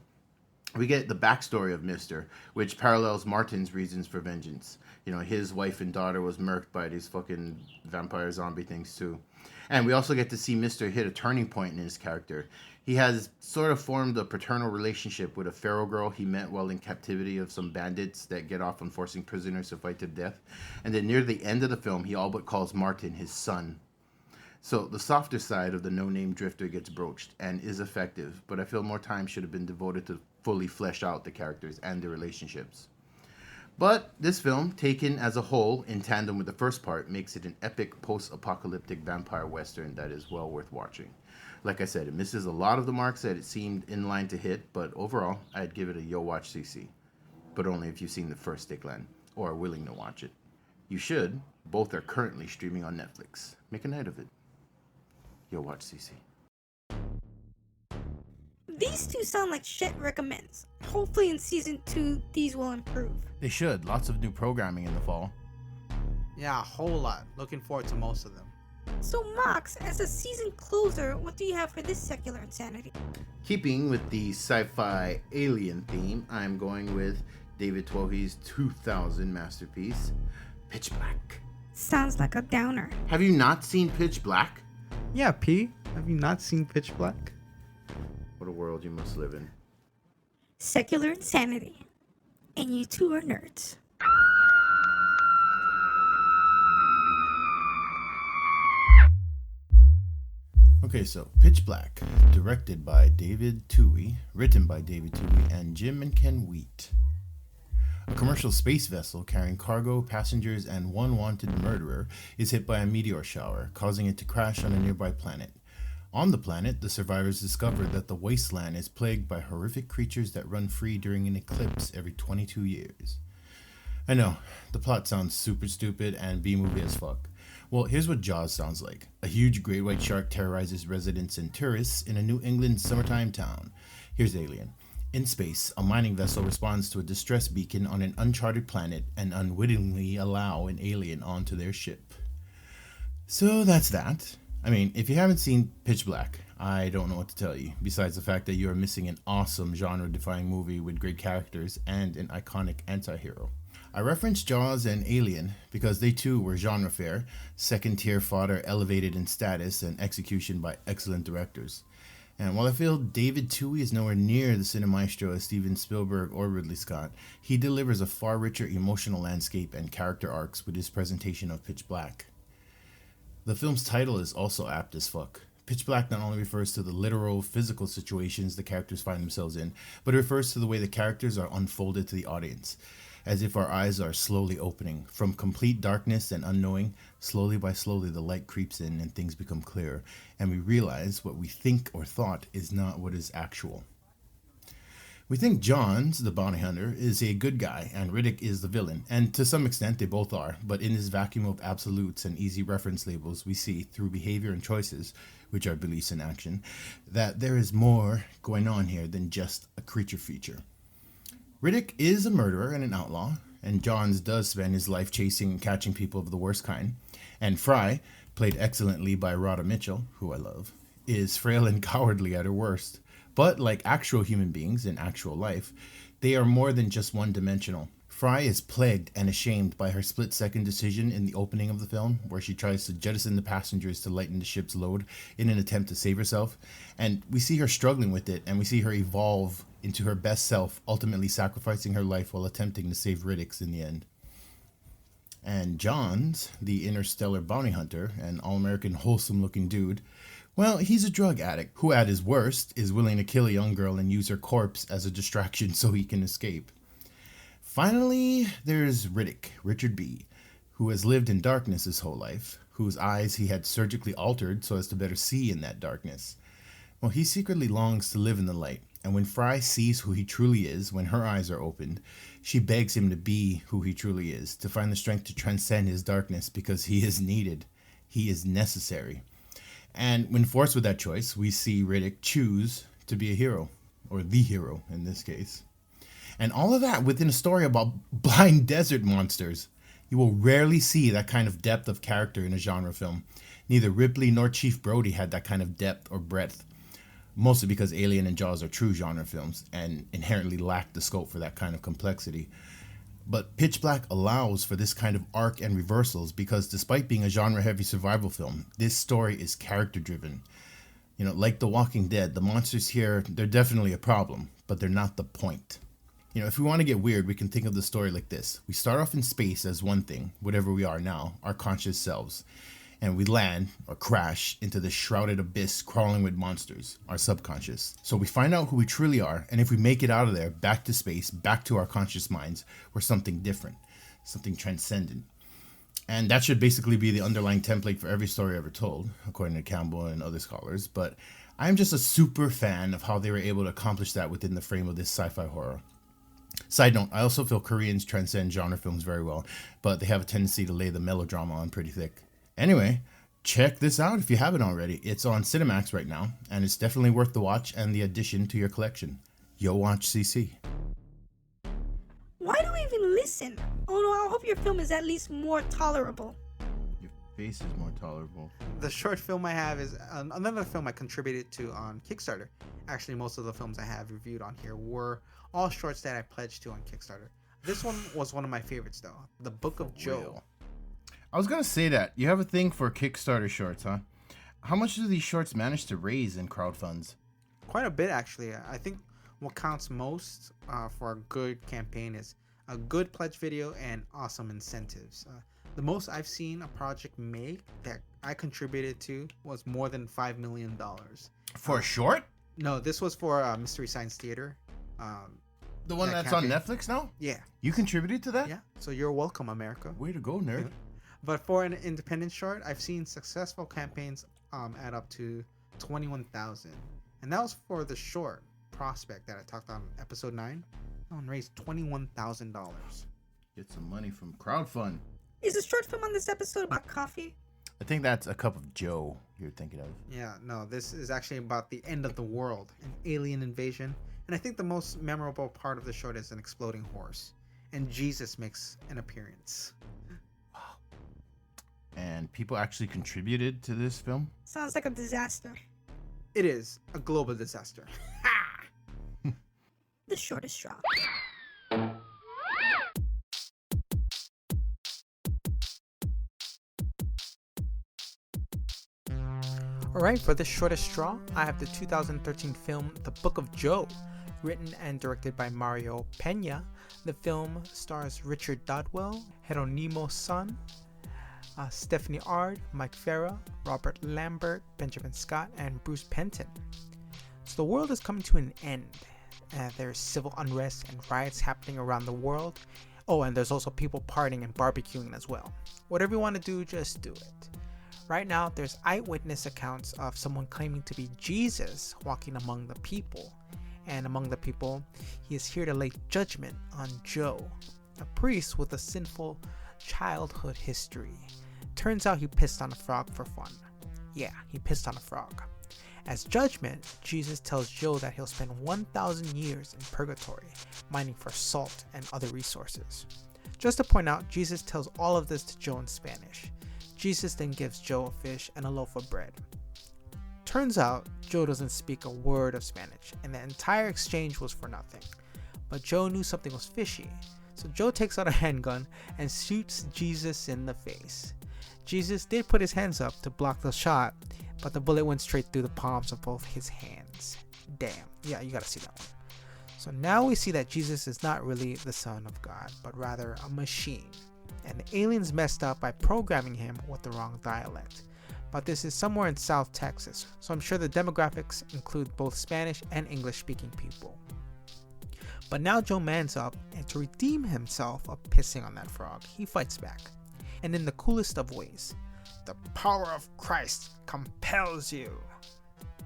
We get the backstory of Mr., which parallels Martin's reasons for vengeance. You know, his wife and daughter was murked by these fucking vampire zombie things too. And we also get to see Mr. hit a turning point in his character. He has sort of formed a paternal relationship with a feral girl he met while in captivity of some bandits that get off on forcing prisoners to fight to death. And then near the end of the film, he all but calls Martin his son. So the softer side of the no-name drifter gets broached and is effective, but I feel more time should have been devoted to fully flesh out the characters and their relationships. But this film, taken as a whole in tandem with the first part, makes it an epic post-apocalyptic vampire western that is well worth watching. Like I said, it misses a lot of the marks that it seemed in line to hit, but overall, I'd give it a yo watch CC. But only if you've seen the first Stakelander or are willing to watch it. You should. Both are currently streaming on Netflix. Make a night of it. Yo watch CC. These two sound like Shet recommends. Hopefully in season 2, these will improve. They should. Lots of new programming in the fall. Yeah, a whole lot. Looking forward to most of them. So Mox, as a season closer, what do you have for this secular insanity? Keeping with the sci-fi alien theme, I'm going with David Twohy's 2000 masterpiece, Pitch Black. Sounds like a downer. Have you not seen Pitch Black? Yeah, P. Have you not seen Pitch Black? What a world you must live in. Secular insanity. And you two are nerds. Okay, so Pitch Black, directed by David Twohy, written by David Twohy and Jim and Ken Wheat. A commercial space vessel carrying cargo, passengers, and one wanted murderer is hit by a meteor shower, causing it to crash on a nearby planet. On the planet, the survivors discover that the wasteland is plagued by horrific creatures that run free during an eclipse every 22 years. I know, the plot sounds super stupid and B-movie as fuck. Well, here's what Jaws sounds like. A huge great white shark terrorizes residents and tourists in a New England summertime town. Here's Alien. In space, a mining vessel responds to a distress beacon on an uncharted planet and unwittingly allow an alien onto their ship. So that's that. I mean, if you haven't seen Pitch Black, I don't know what to tell you, besides the fact that you are missing an awesome genre-defying movie with great characters and an iconic anti-hero. I referenced Jaws and Alien because they too were genre fare, second-tier fodder elevated in status and execution by excellent directors. And while I feel David Twohy is nowhere near the cinemaestro as Steven Spielberg or Ridley Scott, he delivers a far richer emotional landscape and character arcs with his presentation of Pitch Black. The film's title is also apt as fuck. Pitch Black not only refers to the literal, physical situations the characters find themselves in, but it refers to the way the characters are unfolded to the audience, as if our eyes are slowly opening. From complete darkness and unknowing, slowly by slowly the light creeps in and things become clearer, and we realize what we think or thought is not what is actual. We think Johns, the bounty hunter, is a good guy, and Riddick is the villain, and to some extent they both are, but in this vacuum of absolutes and easy reference labels, we see, through behavior and choices, which are beliefs in action, that there is more going on here than just a creature feature. Riddick is a murderer and an outlaw, and Johns does spend his life chasing and catching people of the worst kind, and Fry, played excellently by Rhoda Mitchell, who I love, is frail and cowardly at her worst. But like actual human beings in actual life, they are more than just one-dimensional. Fry is plagued and ashamed by her split-second decision in the opening of the film, where she tries to jettison the passengers to lighten the ship's load in an attempt to save herself. And we see her struggling with it, and we see her evolve into her best self, ultimately sacrificing her life while attempting to save Riddick's in the end. And Johns, the interstellar bounty hunter, an all-American wholesome-looking dude, well, he's a drug addict who at his worst is willing to kill a young girl and use her corpse as a distraction so he can escape. Finally, there's Riddick, Richard B., who has lived in darkness his whole life, whose eyes he had surgically altered so as to better see in that darkness. Well, he secretly longs to live in the light, and when Fry sees who he truly is when her eyes are opened, she begs him to be who he truly is, to find the strength to transcend his darkness because he is needed. He is necessary. And when forced with that choice, we see Riddick choose to be a hero, or the hero in this case. And all of that within a story about blind desert monsters. You will rarely see that kind of depth of character in a genre film. Neither Ripley nor Chief Brody had that kind of depth or breadth, mostly because Alien and Jaws are true genre films and inherently lack the scope for that kind of complexity. But Pitch Black allows for this kind of arc and reversals because despite being a genre-heavy survival film, this story is character-driven. You know, like The Walking Dead, the monsters here, they're definitely a problem, but they're not the point. You know, if we want to get weird, we can think of the story like this. We start off in space as one thing, whatever we are now, our conscious selves. And we land, or crash, into the shrouded abyss crawling with monsters, our subconscious. So we find out who we truly are, and if we make it out of there, back to space, back to our conscious minds, we're something different, something transcendent. And that should basically be the underlying template for every story ever told, according to Campbell and other scholars. But I'm just a super fan of how they were able to accomplish that within the frame of this sci-fi horror. Side note, I also feel Koreans transcend genre films very well, but they have a tendency to lay the melodrama on pretty thick. Anyway, check this out if you haven't already. It's on Cinemax right now, and it's definitely worth the watch and the addition to your collection. Yo watch CC. Why do we even listen? Oh no, I hope your film is at least more tolerable. Your face is more tolerable. The short film I have is another film I contributed to on Kickstarter. Actually, most of the films I have reviewed on here were all shorts that I pledged to on Kickstarter. This one was one of my favorites, though. The Book of Joe. Real. I was going to say that. You have a thing for Kickstarter shorts, huh? How much do these shorts manage to raise in crowdfunds? Quite a bit, actually. I think what counts most for a good campaign is a good pledge video and awesome incentives. The most I've seen a project make that I contributed to was more than $5 million. For a short? No, this was for Mystery Science Theater. The one that's campaign on Netflix now? Yeah. You contributed to that? Yeah. So you're welcome, America. Way to go, nerd. Yeah. But for an independent short, I've seen successful campaigns add up to 21,000, and that was for the short Prospect that I talked on episode 9. That one raised $21,000. Get some money from crowdfund. Is the short film on this episode about coffee? I think that's A Cup of Joe you're thinking of. Yeah, no, this is actually about the end of the world, an alien invasion. And I think the most memorable part of the show is an exploding horse. And Jesus makes an appearance. And people actually contributed to this film? Sounds like a disaster. It is a global disaster. The shortest straw. Alright, for the shortest straw, I have the 2013 film The Book of Joe, written and directed by Mario Pena. The film stars Richard Dodwell, Jeronimo Son, Stephanie Ard, Mike Farah, Robert Lambert, Benjamin Scott, and Bruce Penton. So the world is coming to an end. There's civil unrest and riots happening around the world. Oh, and there's also people partying and barbecuing as well. Whatever you want to do, just do it. Right now, there's eyewitness accounts of someone claiming to be Jesus walking among the people. And among the people, he is here to lay judgment on Joe, a priest with a sinful childhood history. Turns out he pissed on a frog for fun. Yeah, he pissed on a frog. As judgment, Jesus tells Joe that he'll spend 1,000 years in purgatory, mining for salt and other resources. Just to point out, Jesus tells all of this to Joe in Spanish. Jesus then gives Joe a fish and a loaf of bread. Turns out, Joe doesn't speak a word of Spanish, and the entire exchange was for nothing. But Joe knew something was fishy, so Joe takes out a handgun and shoots Jesus in the face. Jesus did put his hands up to block the shot, but the bullet went straight through the palms of both his hands. Damn, yeah, you gotta see that one. So now we see that Jesus is not really the Son of God, but rather a machine. And the aliens messed up by programming him with the wrong dialect. But this is somewhere in South Texas, so I'm sure the demographics include both Spanish and English speaking people. But now Joe mans up, and to redeem himself of pissing on that frog, he fights back. And in the coolest of ways, the power of Christ compels you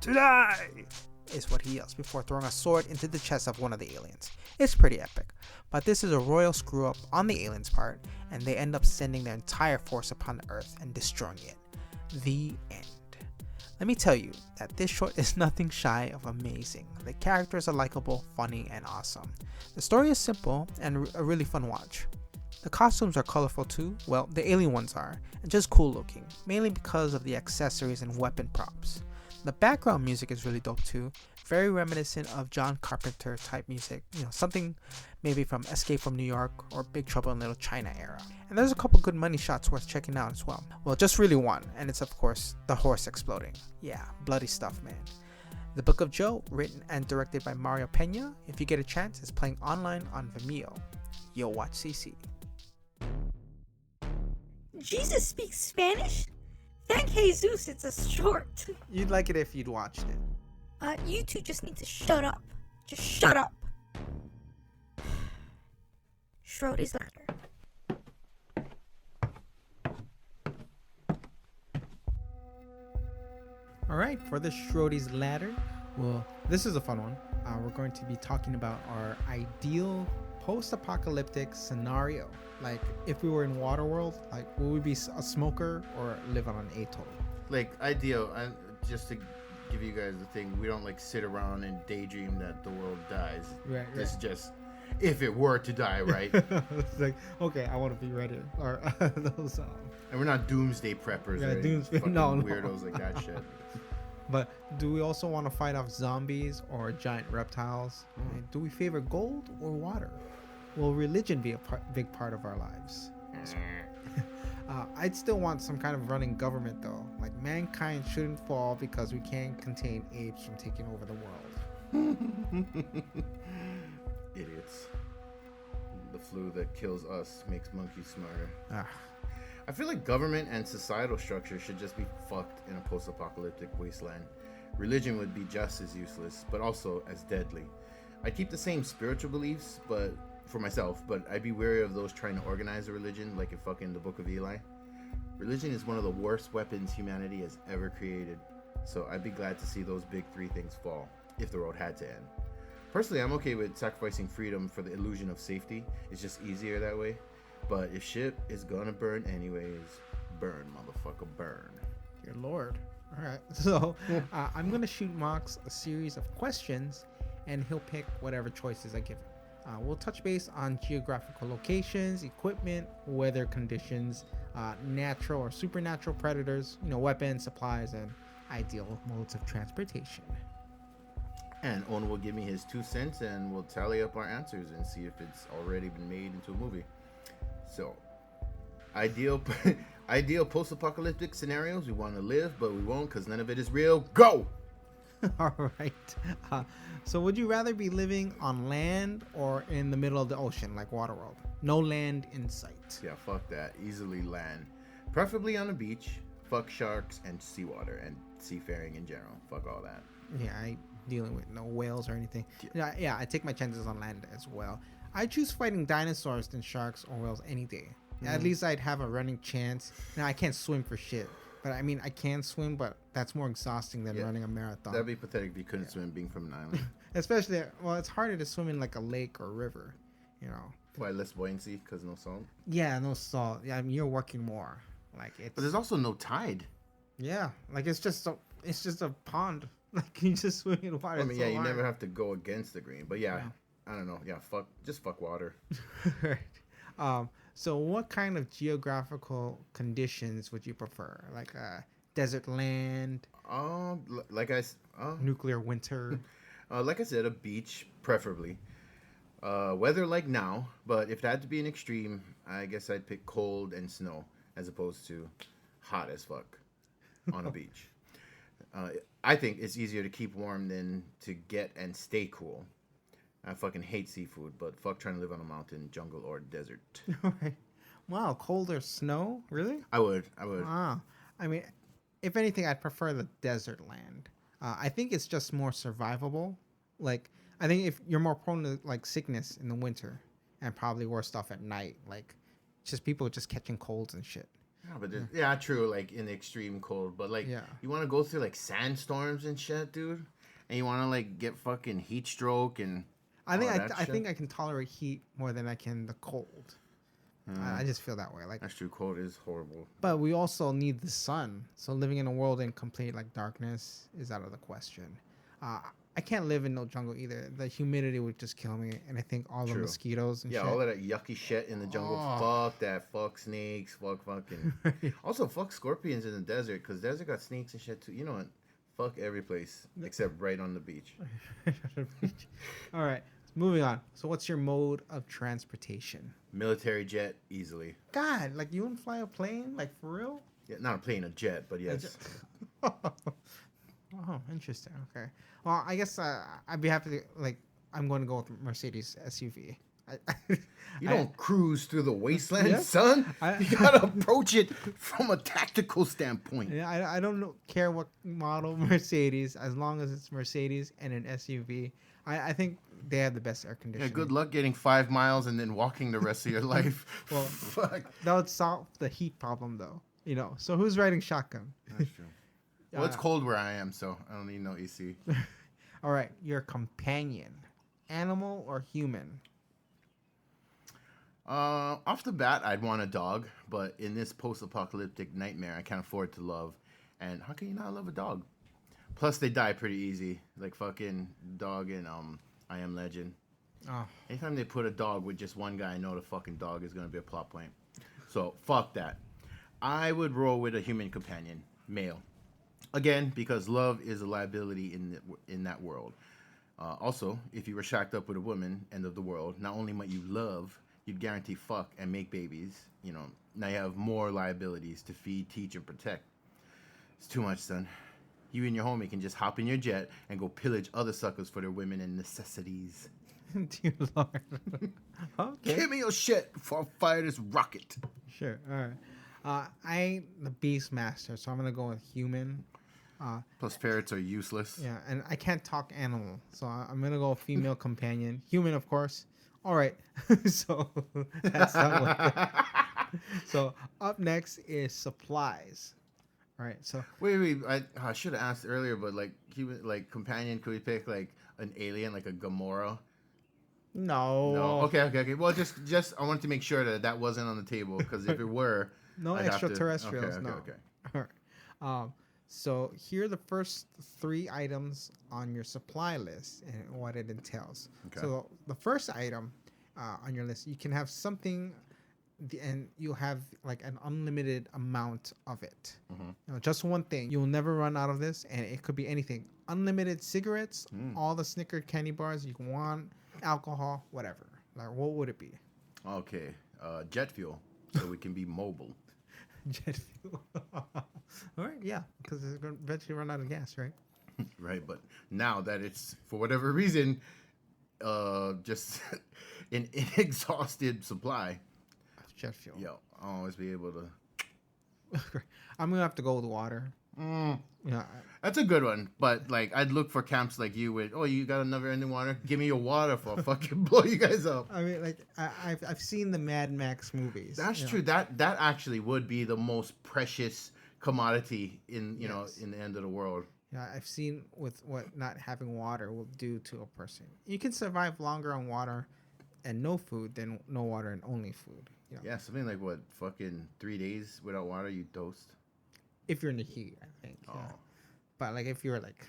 to die, is what he yells before throwing a sword into the chest of one of the aliens. It's pretty epic, but this is a royal screw up on the aliens' part, and they end up sending their entire force upon the Earth and destroying it. The end. Let me tell you that this short is nothing shy of amazing. The characters are likable, funny, and awesome. The story is simple and a really fun watch. The costumes are colorful too, well, the alien ones are, and just cool looking, mainly because of the accessories and weapon props. The background music is really dope too, very reminiscent of John Carpenter type music, something maybe from Escape from New York or Big Trouble in Little China era. And there's a couple good money shots worth checking out as well. Well, just really one, and it's of course the horse exploding. Yeah, bloody stuff, man. The Book of Joe, written and directed by Mario Pena. If you get a chance, it's playing online on Vimeo. Yo, watch CC. Jesus speaks Spanish? Thank Jesus it's a short. You'd like it if you'd watched it. You two just need to shut up. Just shut up. Schrody's ladder. Alright, for the Schrody's ladder, well, this is a fun one. We're going to be talking about our ideal post-apocalyptic scenario. Like, if we were in Waterworld, like, would we be a smoker or live on an atoll? Like, ideal, just to give you guys the thing, we don't like sit around and daydream that the world dies. Right. This is just if it were to die, right? It's like, okay, I want to be ready. Or those. And we're not doomsday preppers. Yeah, or doomsday. fucking No. weirdos like that shit. But do we also want to fight off zombies or giant reptiles? And do we favor gold or water? Will religion be a big part of our lives? I'd still want some kind of running government though. Like, mankind shouldn't fall because we can't contain apes from taking over the world. Idiots. The flu that kills us makes monkeys smarter. I feel like government and societal structure should just be fucked in a post-apocalyptic wasteland. Religion would be just as useless, but also as deadly. I'd keep the same spiritual beliefs, but for myself, but I'd be wary of those trying to organize a religion, like in fucking the Book of Eli. Religion is one of the worst weapons humanity has ever created, so I'd be glad to see those big three things fall, if the road had to end. Personally, I'm okay with sacrificing freedom for the illusion of safety. It's just easier that way. But if shit is gonna burn anyways, Burn, motherfucker, burn. Dear Lord. All right. So I'm going to shoot Mox a series of questions, and he'll pick whatever choices I give him. We'll touch base on geographical locations, equipment, weather conditions, natural or supernatural predators, weapons, supplies, and ideal modes of transportation. And Owen will give me his 2 cents, and we'll tally up our answers and see if it's already been made into a movie. So, ideal post-apocalyptic scenarios. We want to live, but we won't because none of it is real. Go! All right. So would you rather be living on land or in the middle of the ocean, like Waterworld? No land in sight. Yeah, fuck that. Easily land. Preferably on a beach. Fuck sharks and seawater and seafaring in general. Fuck all that. Yeah, I dealing with no whales or anything. Yeah, I take my chances on land as well. I choose fighting dinosaurs than sharks or whales any day. At least I'd have a running chance. Now, I can't swim for shit. But I mean, I can swim, but that's more exhausting than running a marathon. That'd be pathetic if you couldn't swim being from an island. Especially, well, it's harder to swim in like a lake or river, Why, less buoyancy because no salt? Yeah, no salt. Yeah, I mean, you're working more. Like it's. But there's also no tide. Yeah, like it's just a pond. Like you just swim in water. I mean, you never have to go against the grain. But yeah, I don't know. Yeah, fuck water. Right. So what kind of geographical conditions would you prefer? Like desert land? Nuclear winter? Like I said, a beach, preferably. Weather like now, but if that had to be an extreme, I guess I'd pick cold and snow as opposed to hot as fuck on a beach. I think it's easier to keep warm than to get and stay cool. I fucking hate seafood, but fuck trying to live on a mountain, jungle, or desert. Right. Wow, cold or snow? Really? I would. Wow. I mean, if anything, I'd prefer the desert land. I think it's just more survivable. Like, I think if you're more prone to like sickness in the winter and probably worse stuff at night, like just people just catching colds and shit. Yeah, but true. Like in the extreme cold, but like you want to go through like sandstorms and shit, dude, and you want to like get fucking heat stroke and. I think I can tolerate heat more than I can the cold. I just feel that way. Like that's true. Cold is horrible. But we also need the sun. So living in a world in complete like darkness is out of the question. I can't live in no jungle either. The humidity would just kill me, and I think all the mosquitoes and shit. All of that yucky shit in the jungle. Fuck that. Fuck snakes. Fuck fucking. Also, fuck scorpions in the desert because desert got snakes and shit too. You know what? Fuck every place except right on the beach. All right. Moving on. So what's your mode of transportation? Military jet, easily. God, like you wouldn't fly a plane? Like for real? Yeah, not a plane, a jet, but yes. Oh, interesting. Okay. Well, I guess I'd be happy to, like, I'm going to go with Mercedes SUV. You don't cruise through the wasteland, son. You gotta approach it from a tactical standpoint. Yeah, I don't care what model Mercedes, as long as it's Mercedes and an SUV. I think they have the best air conditioning. Yeah, good luck getting 5 miles and then walking the rest of your life. Well, fuck. That would solve the heat problem, though. So who's riding shotgun? That's true. Well, it's cold where I am, so I don't need no AC. All right, your companion, animal or human? Off the bat, I'd want a dog, but in this post-apocalyptic nightmare, I can't afford to love. And how can you not love a dog? Plus, they die pretty easy, like fucking dog in I Am Legend. Oh. Anytime they put a dog with just one guy, I know the fucking dog is gonna be a plot point. So fuck that. I would roll with a human companion, male. Again, because love is a liability in that world. Also, if you were shacked up with a woman, end of the world. Not only might you love, you'd guarantee fuck and make babies. Now you have more liabilities to feed, teach, and protect. It's too much, son. You and your homie can just hop in your jet and go pillage other suckers for their women and necessities. Dear Lord. Okay. Give me your shit before I fire this rocket. Sure. All right. I ain't the Beastmaster, so I'm going to go with human. Plus parrots are useless. Yeah, and I can't talk animal, so I'm going to go female companion. Human, of course. All right. So that's that one. So up next is supplies. All right. So wait. I should have asked earlier, but like human, like companion, could we pick like an alien, like a Gamora? No. Okay. Well, just I wanted to make sure that wasn't on the table because if it were, No I'd have to- extraterrestrials. Okay, no. okay. All right. So here are the first 3 items on your supply list and what it entails. Okay. So the first item on your list, you can have something, and you'll have like an unlimited amount of it. Just one thing. You'll never run out of this, and it could be anything. Unlimited cigarettes, all the Snicker candy bars you want, alcohol, whatever. Like, what would it be? Okay. Jet fuel, so we can be mobile. Jet fuel. All right, yeah, because it's going to eventually run out of gas, right? Right, but now that it's, for whatever reason, just an inexhausted supply, Jet fuel. yo, I'll always be able to. I'm gonna have to go with water. Yeah, That's a good one, but like I'd look for camps like you with. Oh, you got another ending water? Give me your water for fucking blow you guys up. I mean, like I've seen the Mad Max movies. That's you know. true. That actually would be the most precious commodity in in the end of the world. Yeah, I've seen with what not having water will do to a person. You can survive longer on water and no food than no water and only food. You know? Yeah, something like what, fucking 3 days without water, you toast. If you're in the heat, I think. Yeah. Oh. But like if you're like,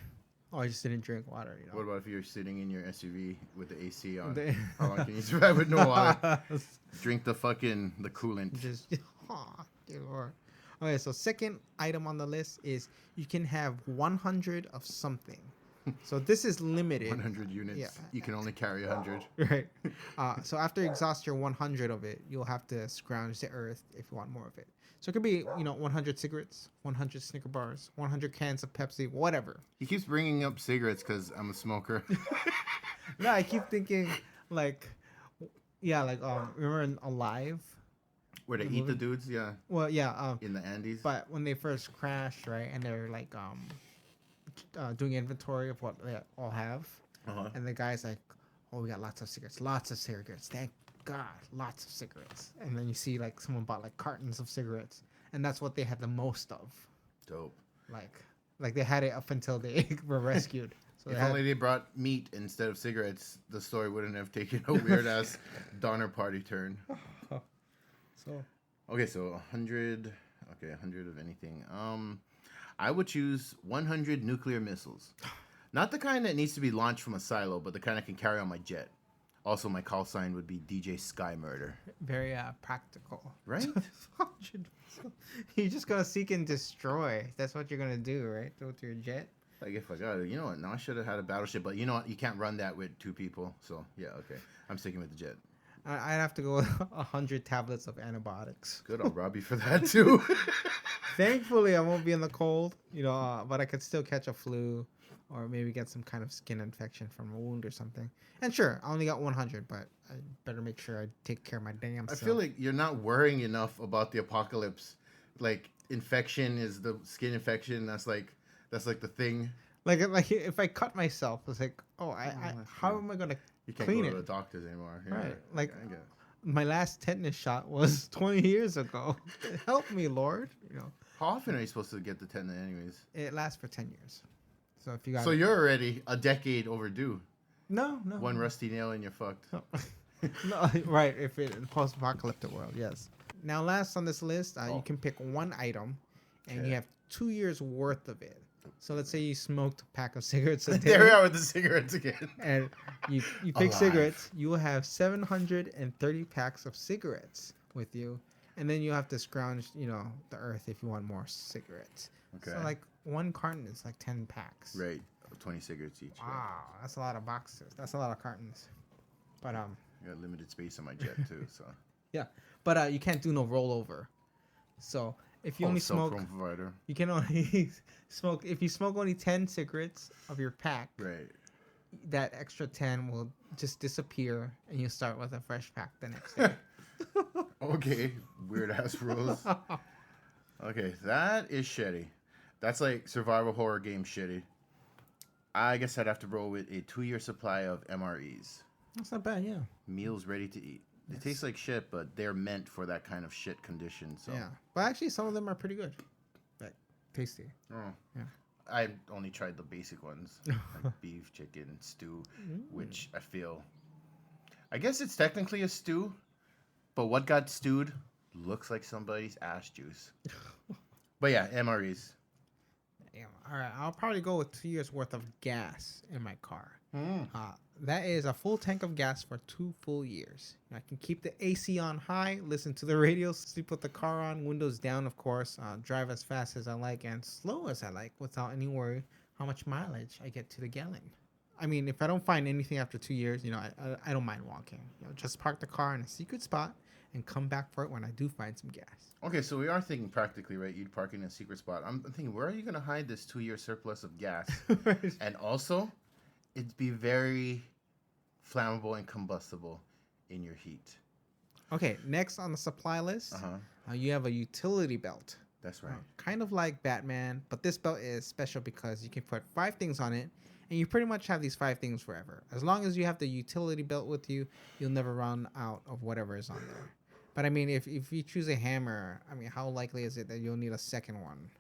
oh, I just didn't drink water. You know. What about if you're sitting in your SUV with the AC on? The- How long can you survive with no water? Drink the coolant. Just, dear Lord. Okay, so second item on the list is you can have 100 of something. So this is limited. 100 units. Yeah. You can only carry 100. Right. So after you exhaust your 100 of it, you'll have to scrounge the earth if you want more of it. So it could be, 100 cigarettes, 100 Snicker bars, 100 cans of Pepsi, whatever. He keeps bringing up cigarettes because I'm a smoker. No, I keep thinking like, remember in Alive? Where they The eat the movie? dudes, yeah, Well, yeah. in the Andes. But when they first crashed, right, and they're like doing inventory of what they all have, Uh-huh. and the guy's like, "Oh, we got lots of cigarettes. Thank God, lots of cigarettes." And then you see like someone bought like cartons of cigarettes, and that's what they had the most of. Dope. Like they had it up until they were rescued. So If they had- only they brought meat instead of cigarettes, the story wouldn't have taken a weird ass Donner Party turn. so Okay, so 100. Okay, 100 of anything. I would choose 100 nuclear missiles. Not the kind that needs to be launched from a silo, but the kind I can carry on my jet. Also, my call sign would be DJ Sky Murder. very practical, Right? You're just gonna seek and destroy. That's what you're gonna do, right? With your jet. Like, if I got it, you know what? Now I should have had a battleship, but you know what? You can't run that with 2 people. So, yeah, okay. I'm sticking with the jet. I'd have to go with 100 tablets of antibiotics. Good, I'll rob you for that, too. Thankfully, I won't be in the cold, but I could still catch a flu or maybe get some kind of skin infection from a wound or something. And sure, I only got 100, but I better make sure I take care of my damn I self. feel like you're not worrying enough about the apocalypse. Like, infection is the skin infection. That's like the thing. Like if I cut myself, it's like, that's how true. am I gonna You can't clean go to it? the doctors anymore. Yeah, Right, like- I get it. My last tetanus shot was 20 years ago. Help me, Lord. How often are you supposed to get the tetanus anyways? It lasts for 10 years. So if you got So you're already a decade overdue. no. One rusty nail and you're fucked. No, right. If it in post-apocalyptic world, yes. Now, last on this list, you Oh. can pick one item, and Okay. you have 2 years worth of it. So let's say you smoked a pack of cigarettes a There we day, are with the cigarettes again. and you pick Alive. cigarettes. You will have 730 packs of cigarettes with you, and then you have to scrounge, the earth if you want more cigarettes. Okay. So like one carton is like 10 packs. Right. 20 cigarettes each. right. Wow, that's a lot of boxes. That's a lot of cartons. But I got limited space on my jet too, so. But you can't do no rollover. So if you only cell smoke, phone provider. you can only smoke. If you smoke only 10 cigarettes of your pack, Right. that extra 10 will just disappear, and you start with a fresh pack the next day. Okay. Weird ass rules. Okay, that is shitty. That's like survival horror game shitty. I guess I'd have to roll with a 2-year supply of MREs. That's not bad, yeah. Meals ready to eat. They taste like shit, but they're meant for that kind of shit condition. So. Yeah, but actually, some of them are pretty good, like tasty. Oh. Yeah. I only tried the basic ones, like beef, chicken, stew, which I guess it's technically a stew, but what got stewed? looks like somebody's ass juice. But yeah, MREs. Damn. All right, I'll probably go with 2 years worth of gas in my car. Mm. That is a full tank of gas for 2 full years. I can keep the AC on high, listen to the radio, sleep with the car on, windows down, of course, drive as fast as I like and slow as I like without any worry how much mileage I get to the gallon. I mean, if I don't find anything after 2 years, I don't mind walking. Just park the car in a secret spot and come back for it when I do find some gas. Okay, so we are thinking practically, right? You'd park in a secret spot. I'm thinking, where are you going to hide this 2-year surplus of gas? And also, it'd be very flammable and combustible in your heat. Okay, next on the supply list, you have a utility belt. That's right. Kind of like Batman, but this belt is special because you can put 5 things on it, and you pretty much have these 5 things forever. As long as you have the utility belt with you, you'll never run out of whatever is on there. But I mean, if you choose a hammer, I mean, how likely is it that you'll need a second one?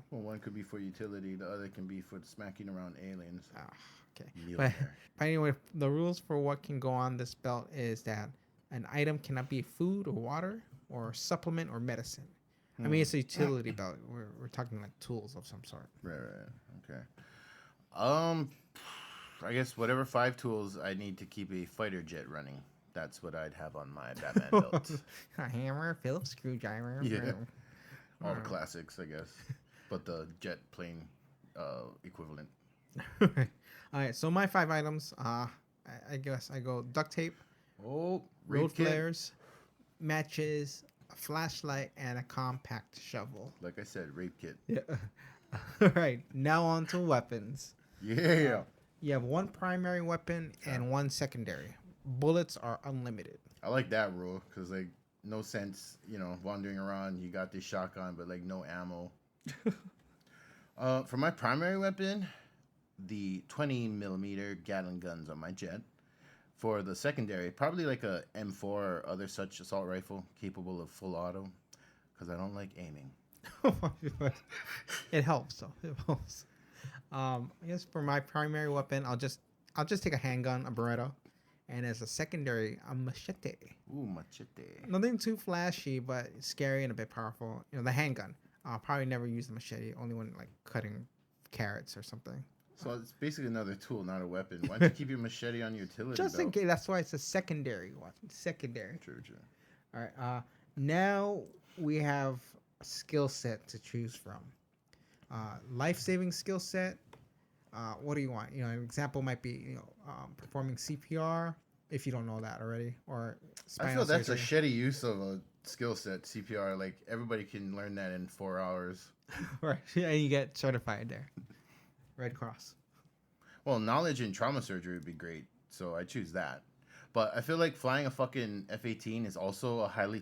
Well, one could be for utility, the other can be for smacking around aliens. Okay. But anyway, the rules for what can go on this belt is that an item cannot be food or water or supplement or medicine. I mean, it's a utility belt. We're talking like tools of some sort. Right. Okay. I guess whatever 5 tools I need to keep a fighter jet running. That's what I'd have on my Batman belt. A hammer, Phillips screwdriver. Yeah. All the classics, I guess. But the jet plane equivalent. All right. So my 5 items, I guess I go duct tape, road flares, matches, a flashlight, and a compact shovel. Like I said, rape kit. Yeah. All right. Now on to weapons. Yeah. You have 1 primary weapon and 1 secondary. Bullets are unlimited. I like that rule because, like, no sense, wandering around. You got this shotgun, but, like, no ammo. For my primary weapon, the 20 millimeter Gatling guns on my jet. For the secondary, probably like a M4 or other such assault rifle capable of full auto because I don't like aiming. It helps, though. It helps. I guess for my primary weapon, I'll just take a handgun, a Beretta, and as a secondary, a machete. Ooh, machete. Nothing too flashy, but scary and a bit powerful. The handgun. I'll probably never use the machete, only when like cutting carrots or something. So it's basically another tool, not a weapon. Why don't you keep your machete on your utility Just belt? in case. That's why it's a secondary one. Secondary. True. All right. Now we have a skill set to choose from. Life-saving skill set. What do you want? An example might be performing CPR if you don't know that already, or I spinal feel that's surgery. a shitty use of a skill set, CPR. Like everybody can learn that in 4 hours. Right. Yeah, you get certified there. Red Cross. Well, knowledge in trauma surgery would be great, so I choose that. But I feel like flying a fucking F-18 is also a highly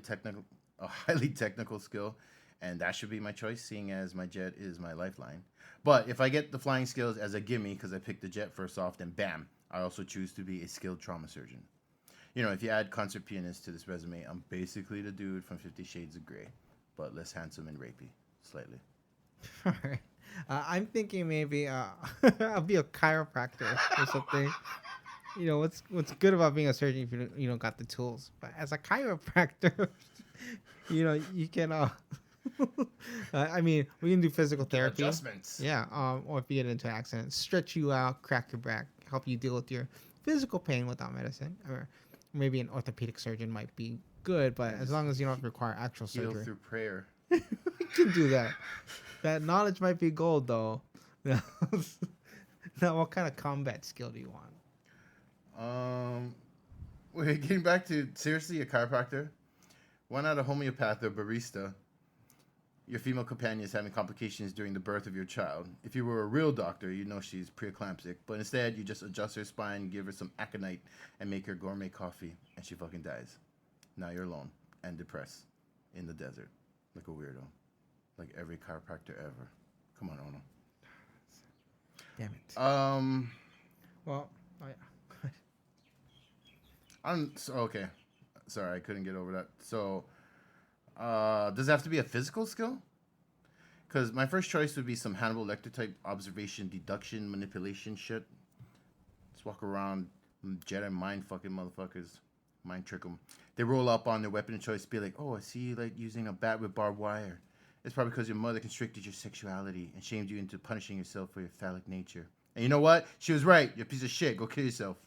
technical skill, and that should be my choice, seeing as my jet is my lifeline. But if I get the flying skills as a gimme, because I picked the jet first off, then bam, I also choose to be a skilled trauma surgeon. If you add concert pianist to this resume, I'm basically the dude from 50 Shades of Grey, but less handsome and rapey, slightly. All right. I'm thinking maybe I'll be a chiropractor or something. What's good about being a surgeon if you don't got the tools. But as a chiropractor, you can. I mean, we can do physical therapy. Adjustments. Yeah. Or if you get into an accident, stretch you out, crack your back, help you deal with your physical pain without medicine. Or maybe an orthopedic surgeon might be good, but as long as you don't require actual Heal surgery. through prayer. We can do that. That knowledge might be gold, though. Now, what kind of combat skill do you want? Wait, getting back to seriously a chiropractor. Why not a homeopath or barista? Your female companion is having complications during the birth of your child. If you were a real doctor, you'd know she's preeclamptic, but instead you just adjust her spine, give her some aconite, and make her gourmet coffee, and she fucking dies. Now you're alone and depressed in the desert, like a weirdo, like every chiropractor ever. Come on, Ono. Damn it. Well, oh yeah. Okay. Sorry, I couldn't get over that. So, does it have to be a physical skill? Because my first choice would be some Hannibal Lecter type observation, deduction, manipulation shit. Just walk around, Jedi mind fucking motherfuckers. mind trick them. They roll up on their weapon of choice, be like, "Oh, I see you like using a bat with barbed wire. It's probably because your mother constricted your sexuality and shamed you into punishing yourself for your phallic nature. And you know what? She was right. You're a piece of shit. Go kill yourself."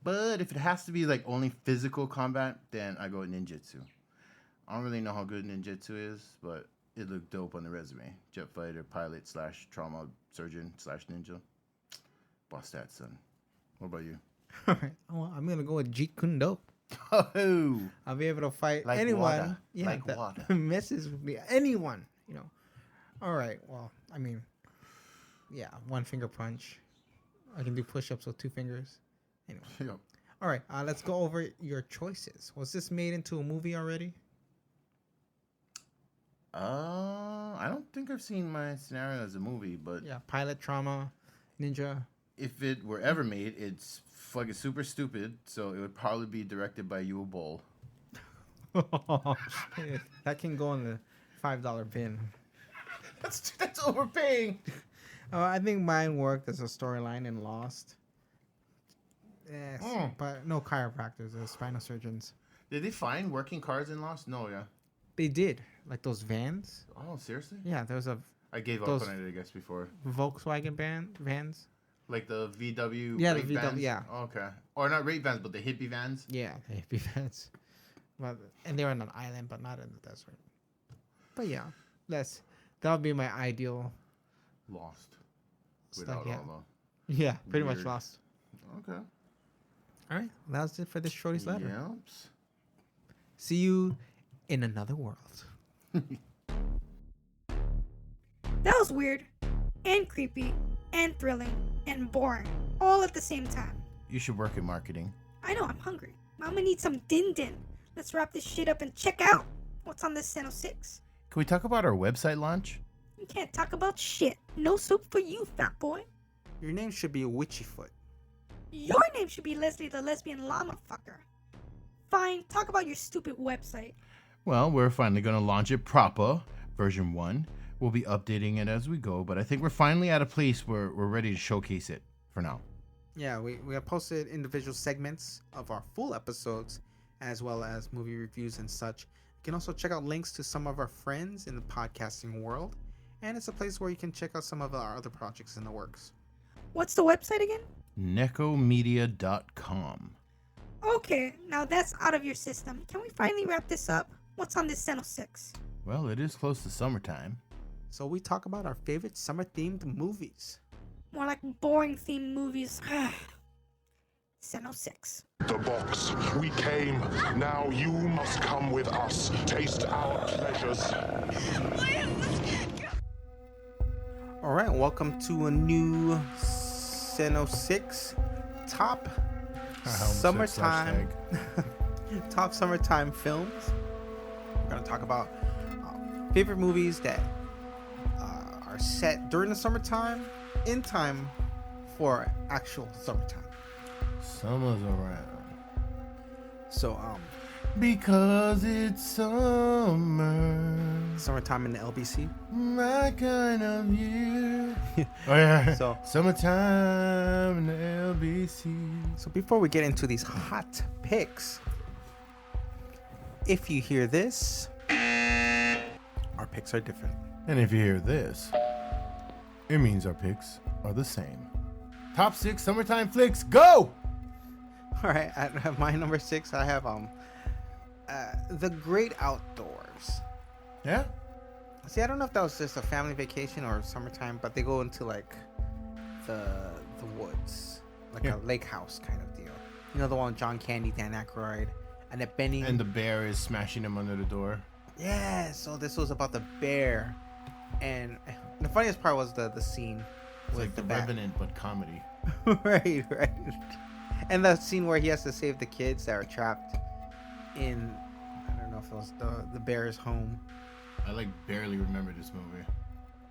But if it has to be like only physical combat, then I go with ninjutsu. I don't really know how good ninjutsu is, but it looked dope on the resume. Jet fighter, pilot / trauma surgeon / ninja. Boss that, son. What about you? All right. Well, I'm gonna go with Jeet Kune Do. Oh, I'll be able to fight like anyone. water. Yeah, Like that water. messes with me. Anyone, you know. All right. Well, I mean, yeah, one finger punch. I can do push-ups with 2 fingers. Anyway. Yep. All right. Let's go over your choices. Was this made into a movie already? I don't think I've seen my scenario as a movie, but Yeah. Pilot, trauma, ninja. if it were ever made, it's fucking super stupid, so it would probably be directed by Yul Bol. Oh, shit. That can go in the $5 bin. That's overpaying. I think mine worked as a storyline in Lost. Yes, but no chiropractors, spinal surgeons. Did they find working cars in Lost? No, yeah. They did, like those vans. Oh, seriously? Yeah, there was a I gave up Those- on it, I guess, before. Volkswagen vans. Like the VW Yeah, the rape VW, vans? yeah. Okay. Or not rape vans, but the hippie vans? Yeah, the hippie vans. Well, and they were on an island, but not in the desert. But yeah, that would be my ideal. Lost. Stuff, Without yeah. all Yeah, pretty much Weird. lost. the... Okay. All right, that was it for this Shorty's letter. Yep. See you in another world. That was weird, and creepy, and thrilling, and boring, all at the same time. You should work in marketing. I know, I'm hungry. I'm gonna need some din din. Let's wrap this shit up and check out what's on this Seno 6. Can we talk about our website launch? You can't talk about shit. No soup for you, fat boy. Your name should be Witchyfoot. Your name should be Leslie the lesbian llama fucker. Fine, talk about your stupid website. Well, we're finally going to launch it proper, version 1. We'll be updating it as we go, but I think we're finally at a place where we're ready to showcase it for now. Yeah, we have posted individual segments of our full episodes, as well as movie reviews and such. You can also check out links to some of our friends in the podcasting world, and it's a place where you can check out some of our other projects in the works. What's the website again? Nekkomedia.com. Okay, now that's out of your system. Can we finally wrap this up? What's on this Seno 6? Well, it is close to summertime. So we talk about our favorite summer-themed movies. More like boring themed movies. Seno 6. The box. We came. Now you must come with us. Taste our pleasures. All right, welcome to a new Seno 6 top summertime top summertime films. We're gonna talk about favorite movies that are set during the summertime, in time for actual summertime. Summer's around. So Because it's summer. summertime in the LBC. My kind of year. Oh, yeah. So- Summertime in the LBC. So before we get into these hot picks, if you hear this, our picks are different. And if you hear this, it means our picks are the same. Top 6 summertime flicks, go! All right, at my number 6, I have The Great Outdoors. Yeah? See, I don't know if that was just a family vacation or summertime, but they go into like the woods, like Yeah. a lake house kind of deal. You know, the one with John Candy, Dan Aykroyd, Annette Bening. And the bear is smashing him under the door. Yeah, so this was about the bear, and the funniest part was the scene It's with like the bat. Revenant, but comedy. right, and the scene where he has to save the kids that are trapped in, I don't know if it was the bear's home. I like barely remember this movie.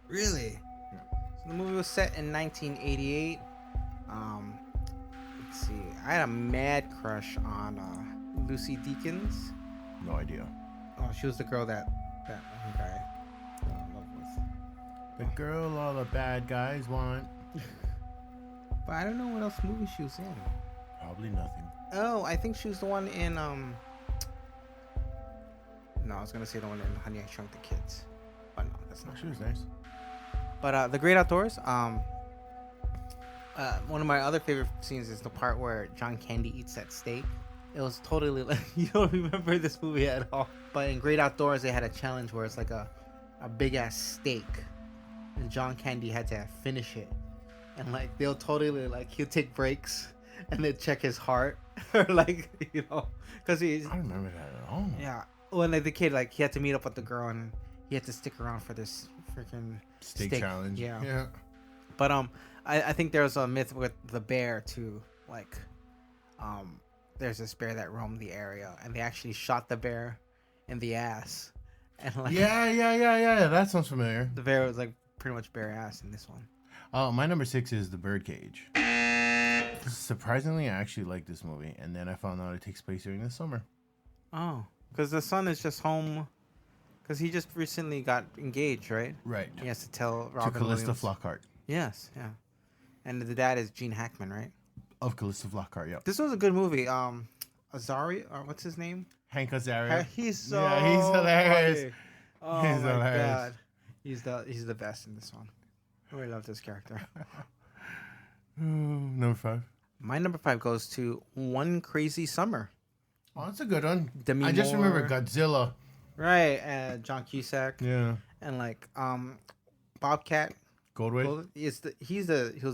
Really? Yeah. So the movie was set in 1988. Let's see. I had a mad crush on Lucy Deakins. No idea. Oh, she was the girl that one guy fell in love with. The girl all the bad guys want. But I don't know what else movie she was in. Probably nothing. Oh, I think she was the one in No, I was gonna say the one in Honey I Shrunk the Kids, but no, that's not. She was nice. But The Great Outdoors. One of my other favorite scenes is the part where John Candy eats that steak. It was totally like you don't remember this movie at all. But in Great Outdoors, they had a challenge where it's like a big ass steak, and John Candy had to finish it. And like they'll totally like he'll take breaks and then check his heart or like because he's I don't remember that at all. yeah. When like the kid like he had to meet up with the girl and he had to stick around for this freaking Steak challenge. Yeah. But I think there's a myth with the bear too. Like there's this bear that roamed the area and they actually shot the bear in the ass. And like Yeah. That sounds familiar. the bear was like pretty much bare ass in this one. My number 6 is The Birdcage. Surprisingly, I actually like this movie, and then I found out it takes place during the summer. Oh, because the son is just home. Because he just recently got engaged, right? Right. He has to tell To Robin Callista Williams. Flockhart. Yes, yeah. And the dad is Gene Hackman, right? Of Callista Flockhart, yep. This was a good movie. Azari, or what's his name? Hank Azaria. He's so he's hilarious. funny. Oh He's my hilarious. god, he's the best in this one. I really love this character. Number 5. My number 5 goes to One Crazy Summer. Oh, that's a good one. Demi I just remember Moore. Godzilla. Right, John Cusack. Yeah. And like Bobcat. Goldwyn? Well, he was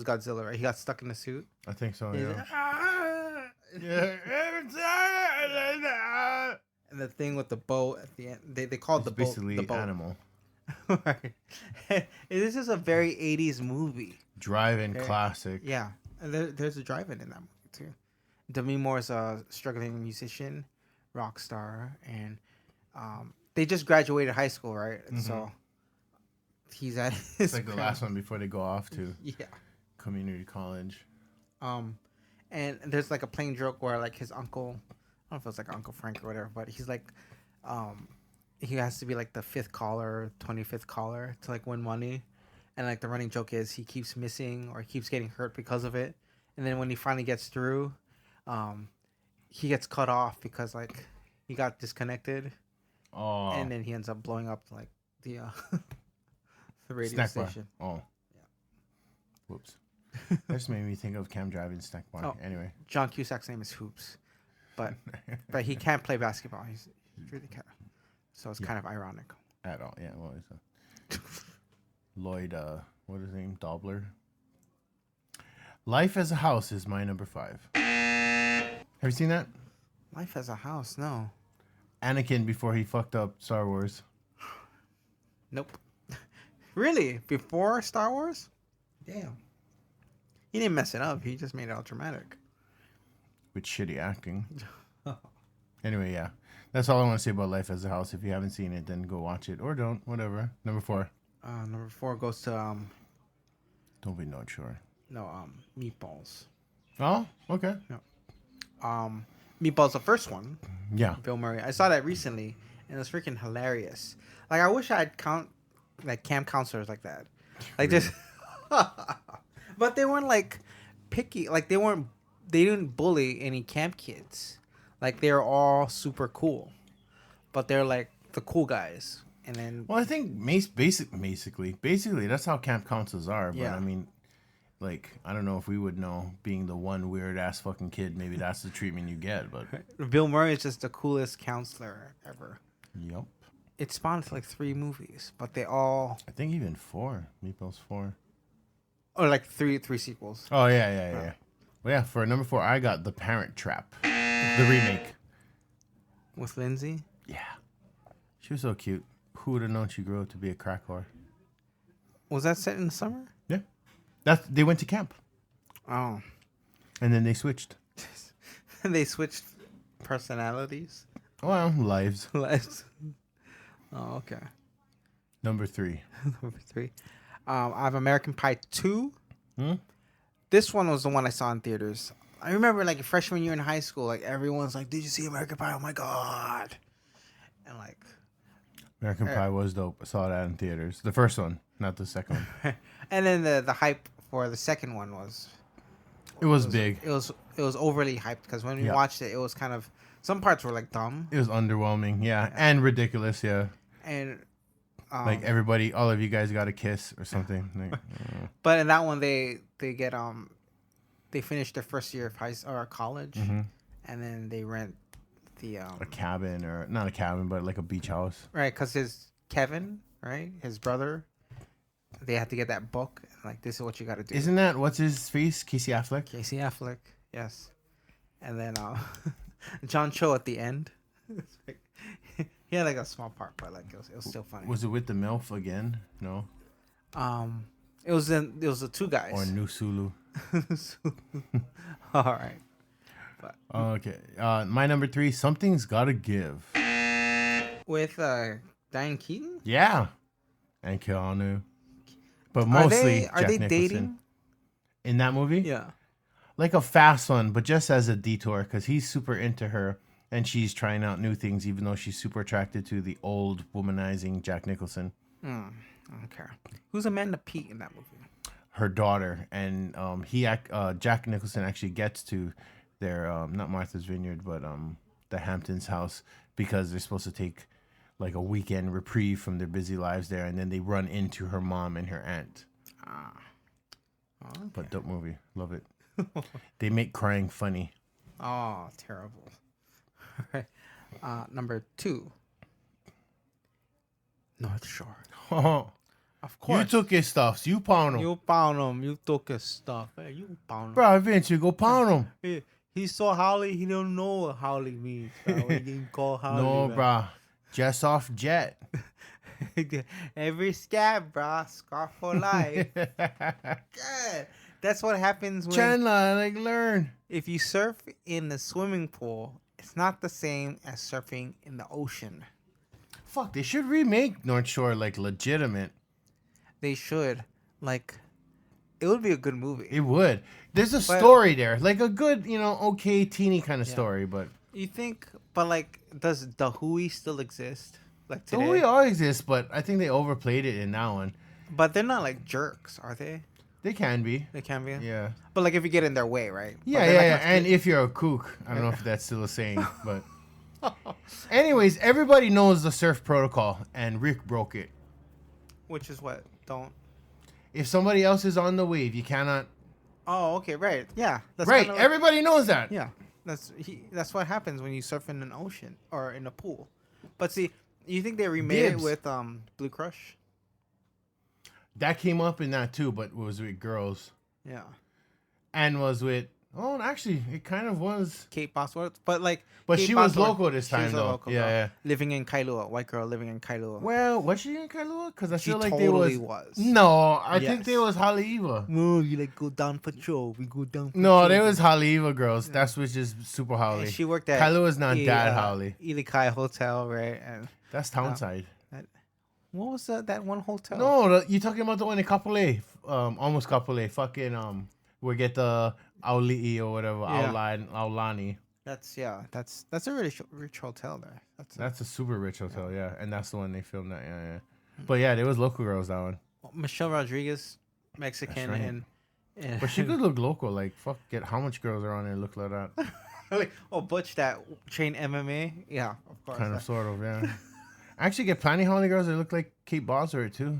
Godzilla, right? He got stuck in the suit. I think so, He's yeah. like, "Ah!" Yeah. And the thing with the boat at the end, they called the boat basically the boat. animal. Right. This is a very 80s movie. Drive-in Okay. classic. Yeah, and there's a drive-in in that movie too. Demi Moore's a struggling musician, rock star, and they just graduated high school, right? And so he's at his It's like the last one before they go off to yeah. community college. And there's like a plain joke where like his uncle, I don't know if it was like Uncle Frank or whatever, but he's like, he has to be like the 5th caller, 25th caller to like win money. And like the running joke is he keeps missing or he keeps getting hurt because of it. And then when he finally gets through, he gets cut off because like he got disconnected. Oh. And then he ends up blowing up like the the radio Snack bar. station. Oh. Yeah. Whoops. That just made me think of Cam driving snack bar. Oh. Anyway. John Cusack's name is Hoops, but he can't play basketball. He's really kind of, so it's kind of ironic. At all. Yeah. What is that? Lloyd, what is his name? Dobler. Life as a House is my number 5. Have you seen that? Life as a House, no. Anakin before he fucked up Star Wars. Nope. Really? Before Star Wars? Damn. He didn't mess it up. He just made it all dramatic. With shitty acting. Anyway, yeah. That's all I want to say about Life as a House. If you haven't seen it, then go watch it. Or don't. Whatever. Number 4. Number 4 goes to Don't be not sure. Meatballs. Oh, okay. Meatballs, the first one. Yeah. Bill Murray. I saw that recently, and it was freaking hilarious. Like I wish I had like camp counselors like that. Like just, but they weren't like picky. Like they didn't bully any camp kids. Like they're all super cool, but they're like the cool guys. And then, Well, I think basically that's how camp counselors are. But Yeah. I mean, like, I don't know if we would know, being the one weird ass fucking kid, maybe that's the treatment you get. But Bill Murray is just the coolest counselor ever. yep. It spawned like 3 movies, but they all, I think even 4. Meatballs 4. or like three sequels. Oh yeah. Well, yeah. For number 4, I got The Parent Trap, the remake. With Lindsay. Yeah. She was so cute. Who would have known she grew up to be a crack whore? Was that set in the summer? Yeah. They went to camp. Oh. And then they switched. They switched personalities. Well, lives. Lives. Oh, okay. Number 3. Number 3. I have American Pie 2. Hmm? This one was the one I saw in theaters. I remember like freshman year in high school, like everyone's like, "Did you see American Pie? Oh my god!" And like, American Pie was dope. I saw that in theaters. The first one, not the second one. and then the hype for the second one was It was big. It was overly hyped because when we Yeah. watched it, it was kind of some parts were like dumb It was underwhelming, yeah, and ridiculous, yeah. and Like everybody, all of you guys got a kiss or something. Like, but in that one they get they finish their first year of college, Mm-hmm. and then they rent the a cabin, or not a cabin, but like a beach house. right, because Kevin, right, his brother, they had to get that book. Like, this is what you got to do. Isn't that what's his face? Casey Affleck. Casey Affleck, yes. And then John Cho at the end. He had like a small part, but like it was still funny. Was it with the MILF again? No. It was the two guys. Or New Sulu. All right. Okay. My number 3. Something's gotta give. With Diane Keaton. Yeah. And Keanu. But mostly are they Jack Nicholson. dating In that movie? Yeah. Like a fast one, but just as a detour, because he's super into her and she's trying out new things, even though she's super attracted to the old womanizing Jack Nicholson. Okay. Who's Amanda Peet in that movie? Her daughter, and Jack Nicholson actually gets to their not Martha's Vineyard, but the Hamptons house, because they're supposed to take like a weekend reprieve from their busy lives there, and then they run into her mom and her aunt. Okay. But dope movie, love it. They make crying funny. Oh, terrible. All right. Number 2. North Shore. Of course. You took his stuff. You pound him. You found him. You took his stuff. Hey, you found him. Bro, Vince, you go pound him. He saw Holly. He don't know what Holly means. Bro. He didn't call Holly. No, man. bro. Just off jet. Every scab, bro. Scar for life. God. That's what happens when Chandler, like, learn. if you surf in the swimming pool, it's not the same as surfing in the ocean. Fuck, they should remake North Shore, like, legitimate. They should. Like, it would be a good movie. It would. There's a story there. Like a good, okay, teeny kind of story, but... You think, but like, does the Hui still exist? Like The today? movie all exists, but I think they overplayed it in that one. But they're not like jerks, are they? They can be. They can be. Yeah. But like if you get in their way, right? Yeah, yeah. And if you're a kook, I don't know if that's still a saying, but... Anyways, everybody knows the surf protocol, and Rick broke it. Which is what? Don't... If somebody else is on the wave, you cannot... Oh, okay, right. Yeah. That's Right, kinda everybody knows that. Yeah. That's what happens when you surf in an ocean or in a pool. But see, you think they remade Dibs. it with Blue Crush? That came up in that too, but was with girls. Yeah. And was with... Oh, actually, it kind of was... Kate Bosworth, but like... But Kate she was Bosworth, local this she time, was a though. local Yeah, girl. yeah. Living in Kailua, white girl living in Kailua. Well, was she in Kailua? Because I She feel like totally they was. No, I Yes. think they was Haleiwa. No, you like go down patrol. We go down patrol. No, they was Haleiwa girls. That's which is super And Holly. she worked at Kailua's not that Holly. Ilikai Hotel, right? And That's Townside. what was that one hotel? No, you're talking about the one in Kapolei. Almost Kapolei. Fucking, we get the Auli'i or whatever. Yeah. Aulani. That's a really rich hotel there. That's a super rich hotel, yeah. And that's the one they filmed that, yeah. But yeah, there was local girls, that one. Michelle Rodriguez, Mexican, That's and But she could look local. Like, fuck, how much girls are on there look like that? like, Butch that trained MMA. Yeah, of course. Kind of, sort of, yeah. I actually get plenty of Holly girls that look like Kate Bosworth, too.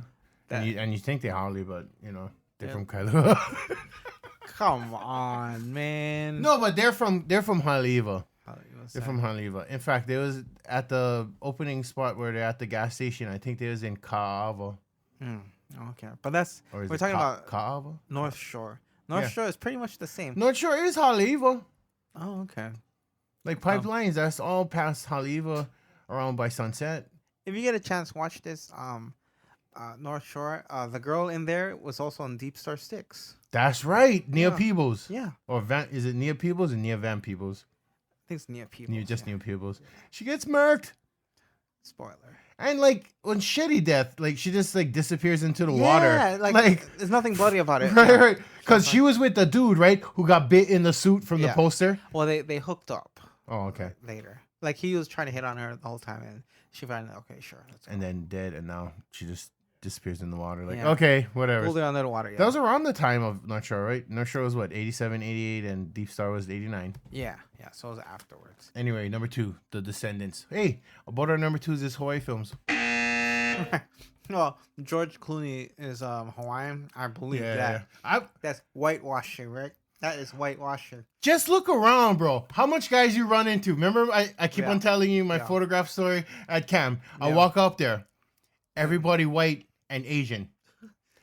That- And you think they're Holly, but, they're from Kailua. Come on, man. No, but they're from Haleiwa. They're from Haleiwa. In fact, they was at the opening spot where they're at the gas station. I think they was in Ka'ava. Okay, but we're talking about Ka'ava? North Shore. North Shore is pretty much the same. North Shore is Haleiwa. Oh, okay. Like pipelines, that's all past Haleiwa around by Sunset. If you get a chance, watch this. North Shore. The girl in there was also on Deep Star Sticks. That's right, Nia Yeah. Peebles. Yeah, Or is it Nia Peebles or Nia Van Peebles? I think it's Nia Peebles. Nia Peebles. She gets murked. Spoiler. And like on shitty death, like she just like disappears into the water. Yeah, like there's nothing bloody about it. Right, Yeah. right. Because she was with the dude, right, who got bit in the suit from the Yeah. poster. Well, they hooked up Oh, okay. later. Like he was trying to hit on her the whole time, and she finally okay, sure. Let's go. And then dead, and now she just disappears in the water. Like, Yeah. okay, whatever. Pulled it under the water. Yeah. That was around the time of North Shore, right? North Shore was what, 87, 88, and Deep Star was 89. Yeah. So it was afterwards. Anyway, number 2, The Descendants. Hey, about our number 2 is this Hawaii films. Well, George Clooney is Hawaiian. I believe that. That's whitewashing, right? That is whitewashing. Just look around, bro. How much guys you run into? Remember, I keep on telling you my photograph story at camp. I walk up there. Everybody white and Asian.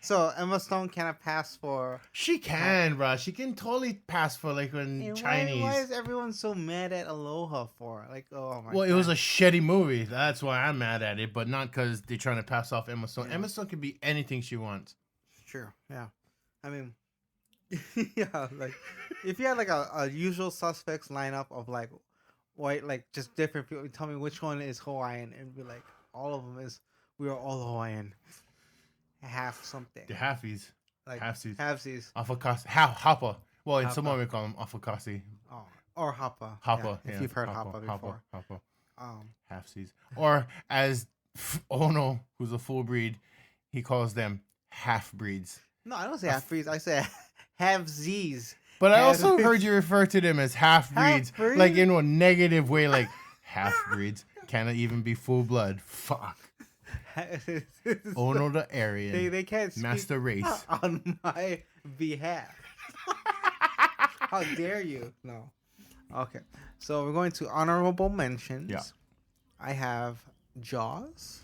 So Emma Stone cannot pass for... She can, bro. She can totally pass for like Chinese. Why is everyone so mad at Aloha for? Like, oh my god. Well, it was a shitty movie. That's why I'm mad at it, but not because they're trying to pass off Emma Stone. Emma Stone can be anything she wants. True. Yeah. I mean, yeah, like if you had like a usual suspects lineup of like white, like just different people, tell me which one is Hawaiian, and be like, all of them is, we are all Hawaiian. Half something. The halfies. Like halfsies. Halfsies. Afakasi. Hapa. Well, in Hapa. Samoa we call them Afakasi. Oh. Or Hapa. Hapa. Yeah, if you've heard Hapa before. Hapa. Halfsies. Or as Ono, who's a full breed, he calls them half breeds. No, I don't say half breeds. I say half-Z's. But I also heard you refer to them as half breeds, Half-breed? like in a negative way, like half breeds cannot even be full blood. Fuck. Ono the Aryan. They can't speak master race on my behalf. How dare you? No. Okay. So we're going to honorable mentions. Yeah. I have Jaws.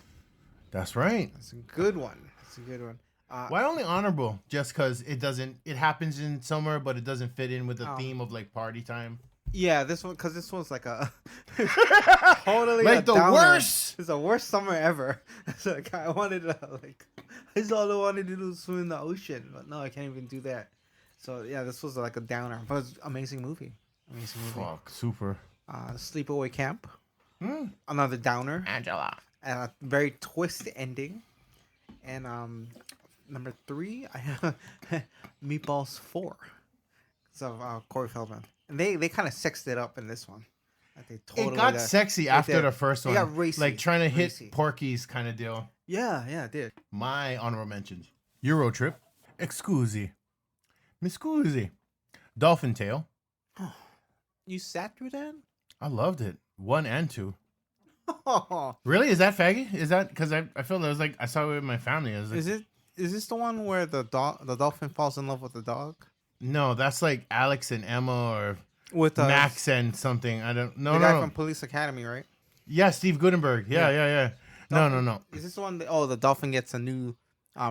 That's right. That's a good one. Why only honorable? Just because it happens in summer, but it doesn't fit in with the theme of like party time. Yeah, this one's like a totally like a the downer. worst. It's the worst summer ever. So like I wanted to I just all I wanted to do was swim in the ocean, but no, I can't even do that. So yeah, this was like a downer, but it's an amazing movie. Fuck, super. Sleepaway Camp. Another downer. Angela. And a very twist ending. And number 3, I have Meatballs 4. So Corey Feldman. And they kind of sexed it up in this one. Like they totally it got sexy after the first one. It got racy. Like trying to hit Porky's kind of deal. Yeah, it did. My honorable mentions. Euro Trip. Excusi. Miscusi. Dolphin Tale. You sat through that? I loved it. 1 and 2. Oh. Really? Is that faggy? Is that because I feel that was like I saw it with my family. I was like, Is this the one where the dolphin falls in love with the dog? no, that's like Alex and Emma or With Max and something. I don't know. The guy from Police Academy, right? Yeah, Steve Gutenberg. Yeah. No. Is this the one? The dolphin gets a new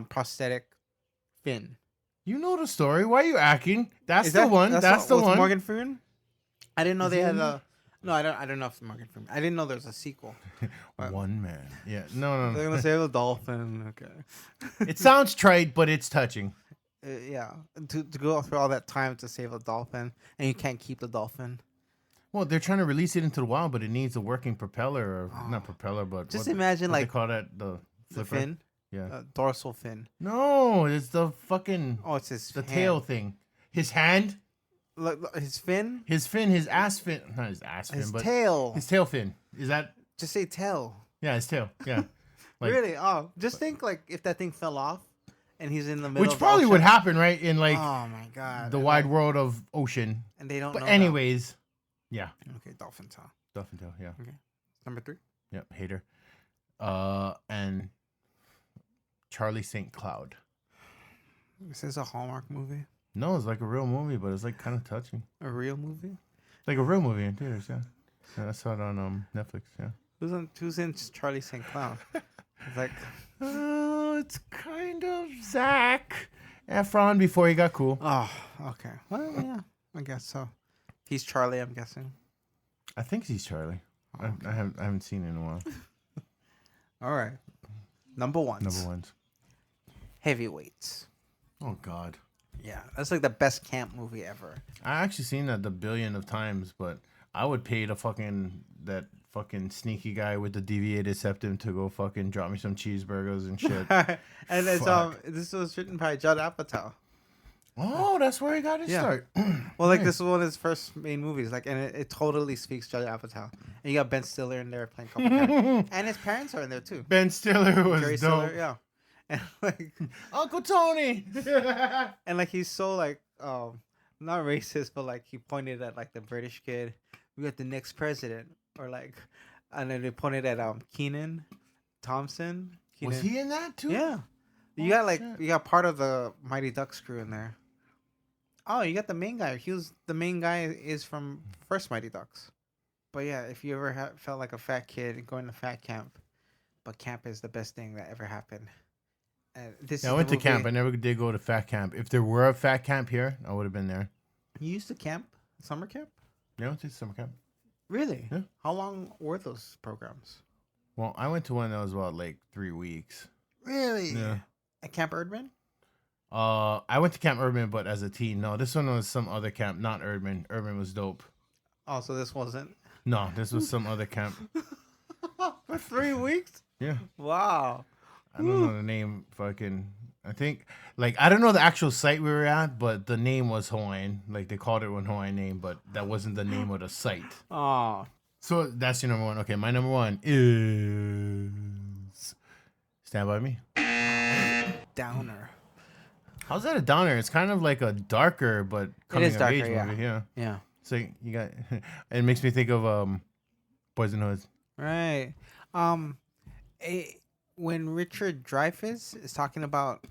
prosthetic fin. You know the story. Why are you acting? That's the one. That's the one. Morgan Freeman. I didn't know they had a. No, I don't know if it's Morgan Freeman. I didn't know there was a sequel. One man. Yeah. No. They're gonna save the dolphin. Okay. It sounds trite, but it's touching. Yeah, to go through all that time to save a dolphin, and you can't keep the dolphin. Well, they're trying to release it into the wild, but it needs a working propeller, or not propeller, but just imagine what like they call that the fin, yeah, dorsal fin. No, it's the fucking it's the tail thing. His hand, look, his fin, his ass fin, not his ass fin, his but tail, his tail fin. Is that just say tail? Yeah, his tail. Yeah, like, really? Oh, just think like if that thing fell off. And he's in the middle. Which probably would happen, right? In like, oh my god, the wide world of ocean. And they don't. But know anyways, yeah. Okay, dolphin tail. Dolphin tail, yeah. Okay, number 3. Yep, hater. And Charlie St. Cloud. Is this a Hallmark movie? No, it's like a real movie, but it's like kind of touching. A real movie? Like a real movie in theaters, yeah. I saw it on Netflix, yeah. Who's in Charlie St. Cloud? It's like, it's kind of Zac Efron before he got cool. Oh, okay. Well, yeah, I guess so. He's Charlie, I'm guessing. I think he's Charlie. Oh, okay. I haven't seen it in a while. All right. Number 1. Heavyweights. Oh God. Yeah, that's like the best camp movie ever. I actually seen that the billion of times, but I would pay that fucking sneaky guy with the deviated septum to go fucking drop me some cheeseburgers and shit. And it's this was written by Judd Apatow. Oh, that's where he got his start. Well, like this was one of his first main movies, like, and it totally speaks Judd Apatow. And you got Ben Stiller in there playing a couple characters. And his parents are in there too. Ben Stiller was Jerry dope. Stiller, yeah. and like Uncle Tony. and like he's so like not racist, but like he pointed at like the British kid. We got the next president, or like, and then they pointed at Keenan Thompson. Was Keenan, he in that too? Yeah, you Oh, got like shit. you got part of the Mighty Ducks crew in there. Oh, you got the main guy. He was the main guy is from first Mighty Ducks. But yeah, if you ever felt like a fat kid going to fat camp, but camp is the best thing that ever happened. This Yeah, is I went the to camp. I movie- never did go to fat camp. If there were a fat camp here, I would have been there. You used to camp, summer camp. Yeah, I went to summer camp. Really? Yeah. How long were those programs? Well, I went to one that was about like 3 weeks. Really? Yeah. At Camp Erdman? I went to Camp Urban, but as a teen. No, this one was some other camp, not Urban. Urban was dope. Oh, so this wasn't No, this was some other camp. for 3 weeks? Yeah. Wow. I don't know the name. I think, like, I don't know the actual site we were at, but the name was Hawaiian. Like, they called it one Hawaiian name, but that wasn't the name of the site. Oh, So that's your number one. Okay, my number one is Stand By Me. downer. How's that a downer? It's kind of like a darker but coming is of darker, age yeah. movie. Yeah. Yeah. So you got, it makes me think of Boys in the Hood. Right. When Richard Dreyfuss is talking about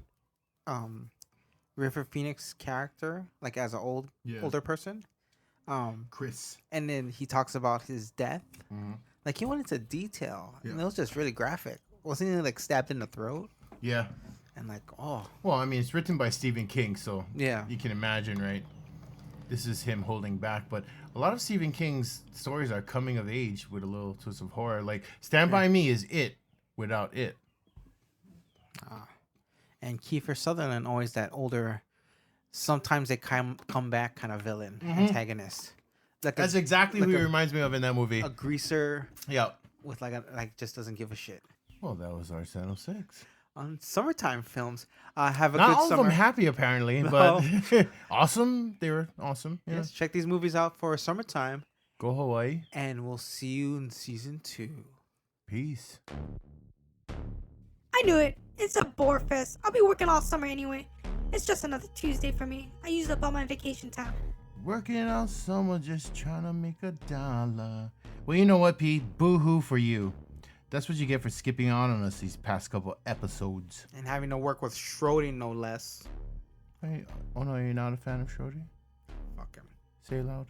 River Phoenix character, like as an older person, Chris. and then he talks about his death, Mhm. like he went into detail, and Yeah. it was just really graphic. Wasn't he like stabbed in the throat? Yeah. And like, oh, Well, I mean, it's written by Stephen King, so yeah, you can imagine, right? This is him holding back, but a lot of Stephen King's stories are coming of age with a little twist of horror. Like Stand By Me is it without it. and Kiefer Sutherland always that older. Sometimes they come back kind of villain antagonist. Like That's exactly like who he a- reminds me of in that movie. a greaser Yeah. with like just doesn't give a shit. Well, that was our Channel 6. On summertime films, have a Not good all summer. of them happy, apparently, No. but awesome. They were awesome. Yeah. Yes, check these movies out for summertime, Go Hawaii. and we'll see you in season 2. Peace. I knew it. It's a bore fest. I'll be working all summer anyway. It's just another Tuesday for me. I used up all my vacation time. Working all summer just trying to make $1. Well, you know what, Pete? Boo-hoo for you. That's what you get for skipping out on us these past couple episodes. And having to work with Schrody, no less. Hey, oh no, you're not a fan of Schrody? Fuck him. Say it loud.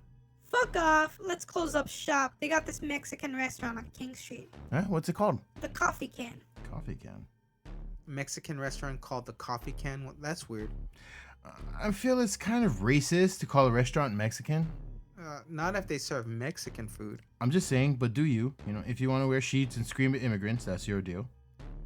Fuck off. Let's close up shop. They got this Mexican restaurant on King Street. Huh? What's it called? The Coffee Can. Coffee Can. Mexican restaurant called the Coffee Can. Well, that's weird. I feel it's kind of racist to call a restaurant Mexican. Not if they serve Mexican food. I'm just saying, but do you? You know, if you want to wear sheets and scream at immigrants, that's your deal.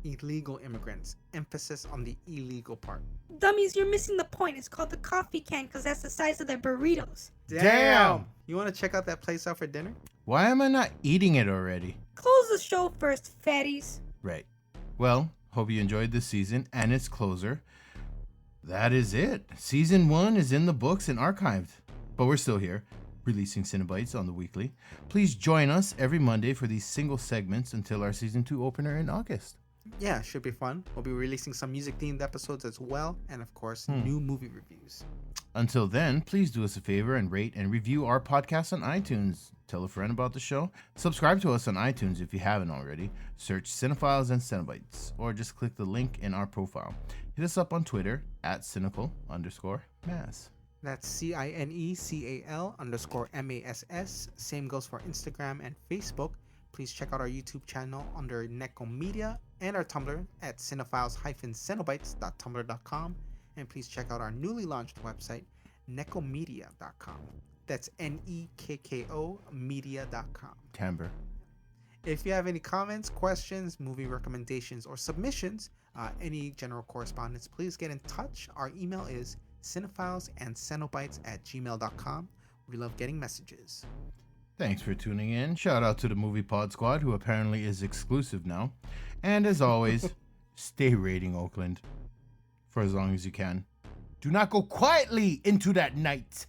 Illegal immigrants. Emphasis on the illegal part. Dummies, you're missing the point. It's called the Coffee Can because that's the size of their burritos. Damn! You want to check out that place out for dinner? Why am I not eating it already? Close the show first, fatties. Right. Well, hope you enjoyed this season and its closer. That is it. Season 1 is in the books and archived. But we're still here, releasing Cinebites on the weekly. Please join us every Monday for these single segments until our Season 2 opener in August. Yeah, should be fun. We'll be releasing some music-themed episodes as well, and of course, new movie reviews. Until then, please do us a favor and rate and review our podcast on iTunes. Tell a friend about the show. Subscribe to us on iTunes if you haven't already. Search Cinephiles and Cinebites, or just click the link in our profile. Hit us up on Twitter at cynical_mass. That's CINECAL_MASS. Same goes for Instagram and Facebook. Please check out our YouTube channel under Nekko Media and our Tumblr at cinephiles-cenobites.tumblr.com. And please check out our newly launched website, nekkomedia.com. That's NEKKO media.com. Timbre. If you have any comments, questions, movie recommendations, or submissions, any general correspondence, please get in touch. Our email is cinephilesandcenobites@gmail.com. We love getting messages. Thanks for tuning in. Shout out to the Movie Pod Squad, who apparently is exclusive now. And as always, stay raiding Oakland for as long as you can. Do not go quietly into that night.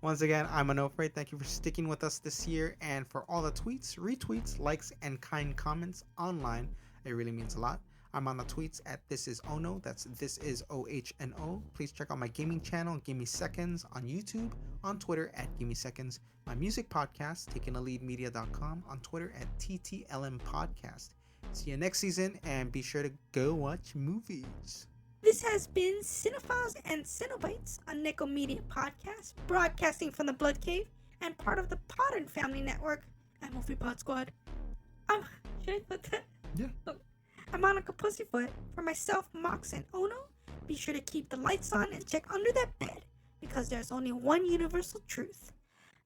Once again, I'm Onofre. Thank you for sticking with us this year and for all the tweets, retweets, likes, and kind comments online. It really means a lot. I'm on the tweets at This Is Ono. That's This Is OHNO. Please check out my gaming channel, Give Me Seconds, on YouTube, on Twitter at Give Me Seconds. My music podcast, TakingALeadMedia.com, on Twitter at TTLM Podcast. See you next season, and be sure to go watch movies. This has been Cinephiles and Cenobites, a Nekko Media podcast, broadcasting from the Blood Cave and part of the Podern Family Network and Movie Pod Squad. Should I put that? Yeah. I'm Monica Pussyfoot. For myself, Mox, and Ono, be sure to keep the lights on and check under that bed, because there's only one universal truth.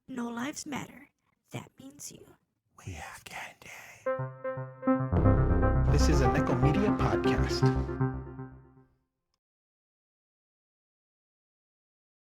No lives matter. That means you. We have candy. This is a Nekko Media podcast.